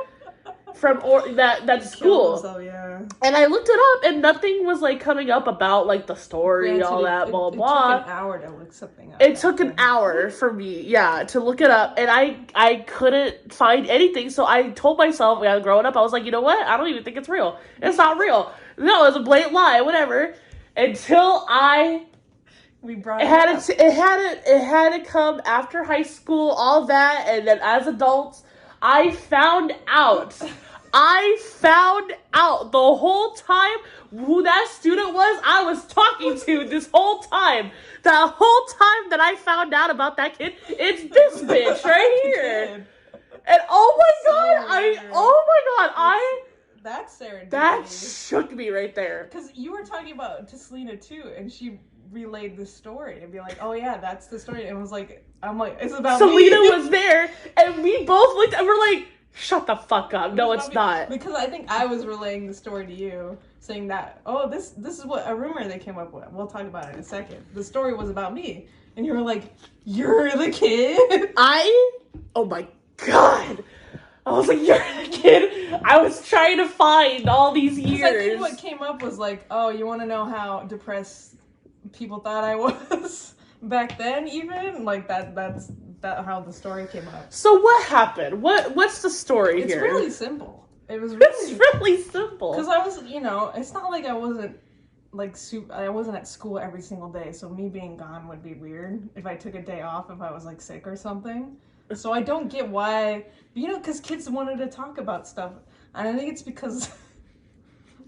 from that school.
Himself, yeah.
And I looked it up, and nothing was like coming up about like the story, all that, blah blah.
It took an hour to look something up.
It took an hour for me, to look it up, and I couldn't find anything. So I told myself, growing up, I was like, you know what? I don't even think it's real. It's not real. No, it's a blatant lie. Whatever. Until it had to come after high school, all that, and then as adults, I found out the whole time who that student was I was talking to this whole time. The whole time that I found out about that kid, it's this bitch right here. And
that's serendipity.
That shook me right there.
Because you were talking about to Selena too, and she relayed the story and be like, oh yeah, that's the story. And it was like, I'm like, it's about
Selena was there, and we both looked and we're like, shut the fuck up. No, it's not.
Because I think I was relaying the story to you, saying that, oh, this is what a rumor they came up with. We'll talk about it in a second. The story was about me. And you were like, you're the kid?
Oh my god. I was like, you're the kid. I was trying to find all these years.
I think what came up was like, oh, you want to know how depressed people thought I was back then even? Like that's that how the story came up.
So what happened? What's the story
It's
here?
It's really simple. It was
It's really simple.
Because I was, it's not like I wasn't I wasn't at school every single day, so me being gone would be weird if I took a day off if I was like sick or something. So I don't get why, because kids wanted to talk about stuff, and I think it's because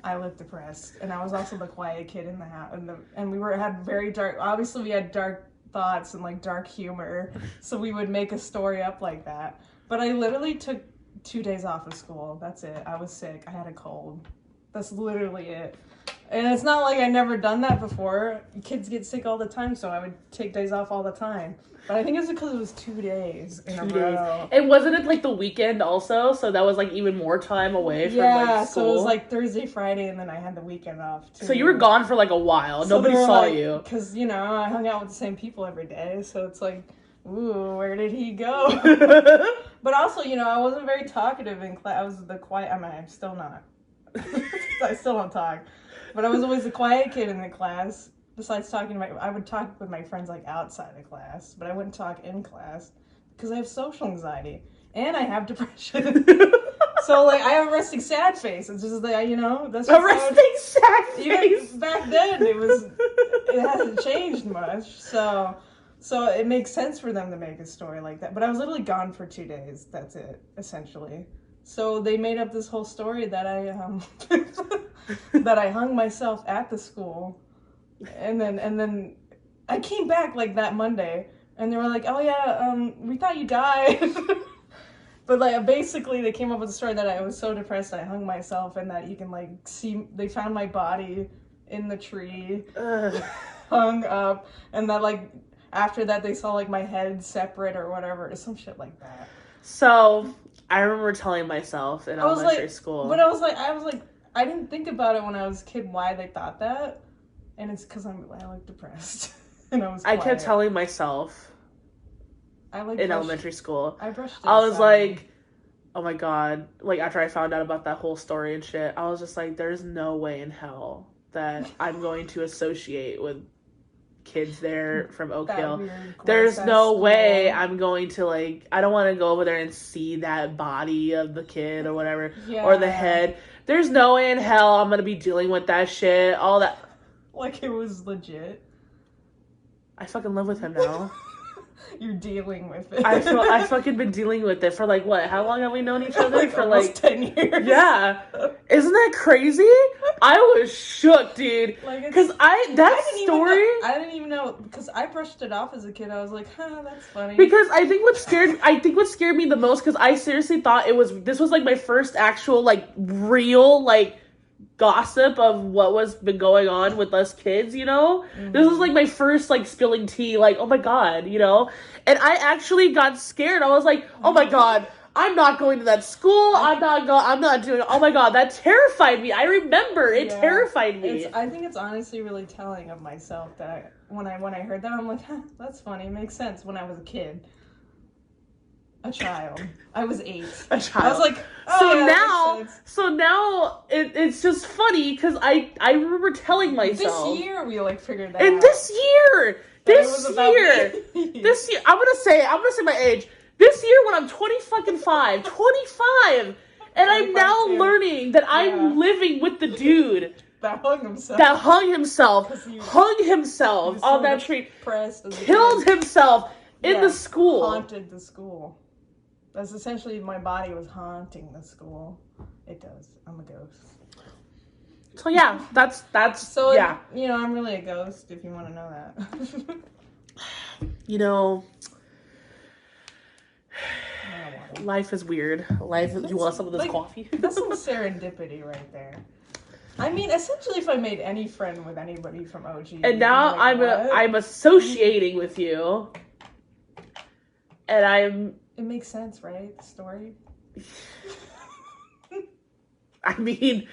I looked depressed, and I was also the quiet kid in the house, and we had very dark. Obviously, we had dark thoughts and like dark humor, so we would make a story up like that. But I literally took 2 days off of school. That's it. I was sick. I had a cold. That's literally it. And it's not like I never done that before. Kids get sick all the time, so I would take days off all the time. But I think it's because it was 2 days in a row.
And wasn't it like the weekend also? So that was like even more time away from like school.
So it was like Thursday, Friday, and then I had the weekend off too.
So you were gone for like a while.
So
nobody saw you.
Because, I hung out with the same people every day. So it's like, ooh, where did he go? But also, I wasn't very talkative in class. I was the quiet, I'm still not. I still don't talk. But I was always the quiet kid in the class. Besides talking I would talk with my friends like outside of class, but I wouldn't talk in class because I have social anxiety and I have depression. So like I have a resting sad face. It's just like that's just
a resting sad face.
Back then it hasn't changed much. So it makes sense for them to make a story like that. But I was literally gone for 2 days. That's it, essentially. So they made up this whole story that I that I hung myself at the school, and then I came back like that Monday, and they were like, "Oh yeah, we thought you died," but like basically they came up with a story that I was so depressed I hung myself, and that you can like see they found my body in the tree, hung up, and that like after that they saw like my head separate or whatever, some shit like that.
So I remember telling myself in elementary school.
But I was like, I didn't think about it when I was a kid why they thought that, and it's because I look depressed, and I was quiet.
I kept telling myself in elementary school.
I brushed it
I was
aside.
like, oh my god, like after I found out about that whole story and shit, I was just like, there's no way in hell that I'm going to associate with kids there from Oak Hill. There's no way I'm going to I don't want to go over there and see that body of the kid or whatever, or the head. There's no way in hell I'm going to be dealing with that shit, all that.
Like it was legit.
I fucking live with him now.
You're dealing with it.
I fucking been dealing with it for what? How long have we known each other? For
almost 10 years.
Yeah. Isn't that crazy? I was shook, dude. Because I
didn't even know, because I brushed it off as a kid. I was like, that's funny.
Because I think what scared me the most, because I seriously thought this was my first actual real gossip of what was been going on with us kids, Mm-hmm. This was my first spilling tea, oh my god, and I actually got scared. I was like, oh my god, I'm not going to that school. I'm not doing it. Oh my god, that terrified me. I remember it terrified me.
I think it's honestly really telling of myself that when I heard that, I'm like, that's funny. It makes sense. When I was a kid. A child. I was 8.
A child.
I was like,
so now it's just funny because I remember telling myself
this year we figured that
out. This year, I'm gonna say my age. This year when I'm 25, and I'm now learning that I'm living with the dude
that
hung himself on that tree, killed himself in the school,
haunted the school. That's essentially my body was haunting the school. It does. I'm a ghost.
So yeah, that's
so
yeah.
I'm really a ghost if you want to know that.
Life is weird. You want some of this coffee?
That's some serendipity right there. I mean, essentially, if I made any friend with anybody from OG,
and now I'm associating with you, and
It makes sense, right? The story.
I mean,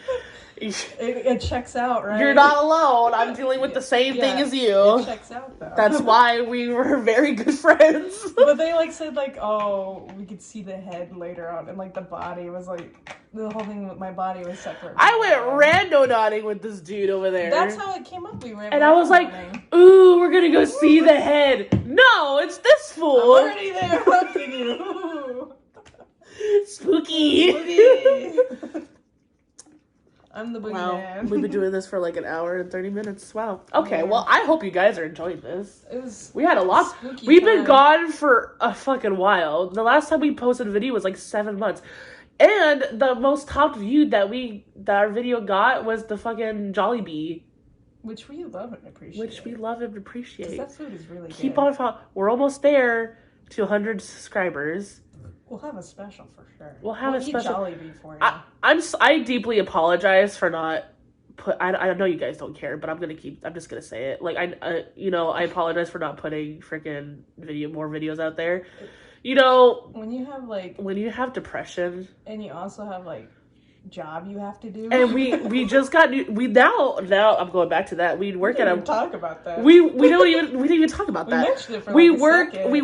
it checks out, right?
You're not alone. I'm dealing with the same thing as you.
It checks out, though.
That's why we were very good friends.
But they said oh, we could see the head later on, and the body was the whole thing with my body was separate.
I went rando-nodding with this dude over there.
That's how it came up. We went
and I was like, ooh, we're gonna go see the head. No, it's this fool.
I'm already there fucking you.
Spooky.
I'm the boogeyman.
Wow, we've been doing this for like an hour and 30 minutes. Wow. Okay, well, I hope you guys are enjoying this. We had a lot. We've been gone for a fucking while. The last time we posted a video was like 7 months. And the most top viewed that our video got was the fucking Jollibee.
Which we love and appreciate.
That
food is really good.
Keep on following. We're almost there to 100 subscribers.
We'll have a special for sure.
We'll have a special.
Jollibee for you.
I deeply apologize for not I know you guys don't care, but I'm just gonna say it. Like I apologize for not putting freaking more videos out there. You know,
when you have
depression,
and you also have like job you have to do,
and we just got now I'm going back to that. We work at a
talk about that.
We didn't even talk about that.
Mentioned it for
we
like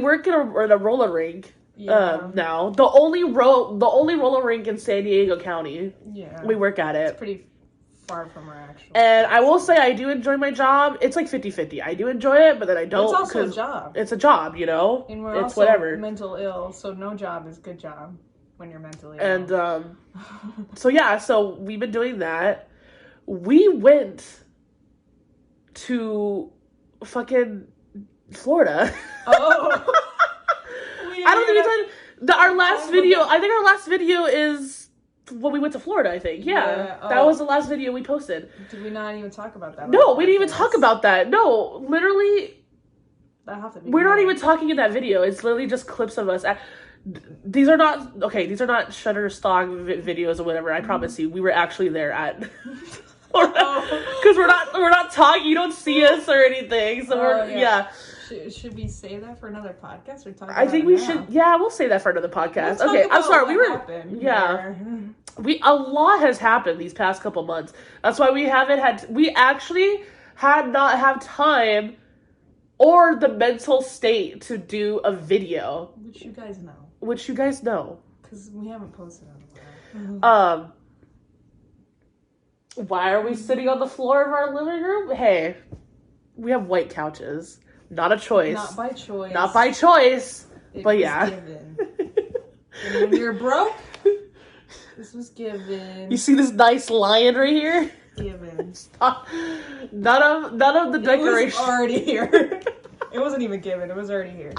work at a roller rink. Yeah. Now the only roller rink in San Diego County.
Yeah,
we work at it.
It's pretty far from our actual.
And I will say I do enjoy my job. It's like 50-50. I do enjoy it, but then I don't.
It's also a job.
It's a job, you know.
And we're
it's
also
whatever.
Mental ill, so no job is good job when you're mentally ill.
And so we've been doing that. We went to fucking Florida.
Oh.
I don't think it's our last video. I think our last video is when we went to Florida, I think. Yeah. That was the last video we posted.
Did we not even talk about that?
No, we didn't even talk about that. No, literally. We're not even talking in that video. It's literally just clips of us. These are not Shutterstock videos or whatever. I promise you, we were actually there at. Because we're not talking. You don't see us or anything. So yeah.
Should we say that for another podcast or talk?
I think we should. Yeah, we'll say that for another podcast. Okay, I'm sorry. A lot has happened these past couple months. That's why we actually had not have time or the mental state to do a video.
Which you guys know. Because we haven't posted on a while.
Why are we sitting on the floor of our living room? Hey, we have white couches. Not a choice.
Not by
choice. But yeah.
Given. And when you're broke, this was given.
You see this nice lion right here?
Given.
None of the decorations.
It was already here. It wasn't even given. It was already here.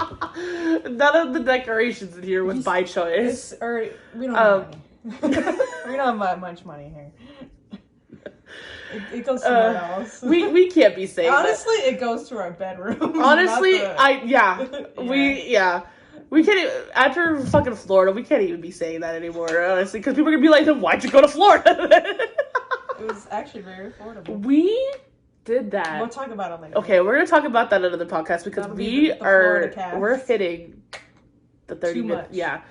None of the decorations in here was by choice.
We don't have money. We don't have much money here. It goes somewhere else.
We can't be saying
honestly, it goes to our bedroom.
Honestly, we can't even, after fucking Florida, we can't even be saying that anymore, honestly, because people are gonna be like, then why'd you go to Florida?
It was actually very affordable.
We did that.
We'll talk about it later.
Okay, we're gonna talk about that in another podcast because we're hitting the 30 minutes. Yeah.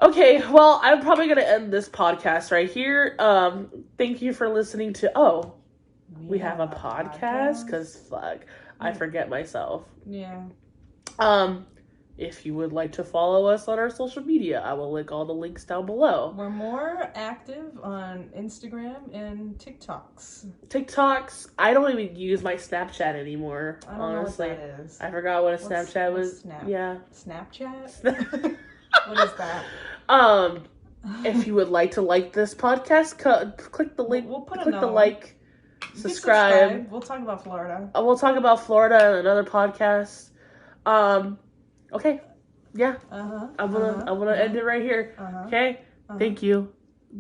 Okay, well, I'm probably going to end this podcast right here. Thank you for listening to... we have a podcast? Because, fuck, I forget myself.
Yeah.
If you would like to follow us on our social media, I will link all the links down below.
We're more active on Instagram and
TikToks. I don't even use my Snapchat anymore, honestly.
Know what that is.
I forgot what Snapchat was. Yeah.
Snapchat? What is that?
If you would like to like this podcast, click the link.
We'll put
click the like, subscribe.
We'll talk about Florida.
We'll talk about Florida in another podcast. Okay. Yeah. I'm gonna end it right here. Okay. Thank you.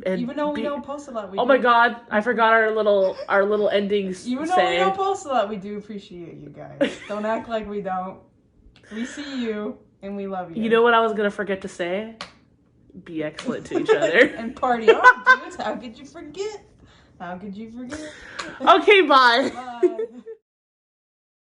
And
even though we don't post a lot,
my God, I forgot our little endings.
Even though we don't post a lot, we do appreciate you guys. Don't act like we don't. We see you and we love you.
You know what I was gonna forget to say? Be excellent to each other.
And party on, dudes. How could you forget? Okay, bye.
Bye.
Bye.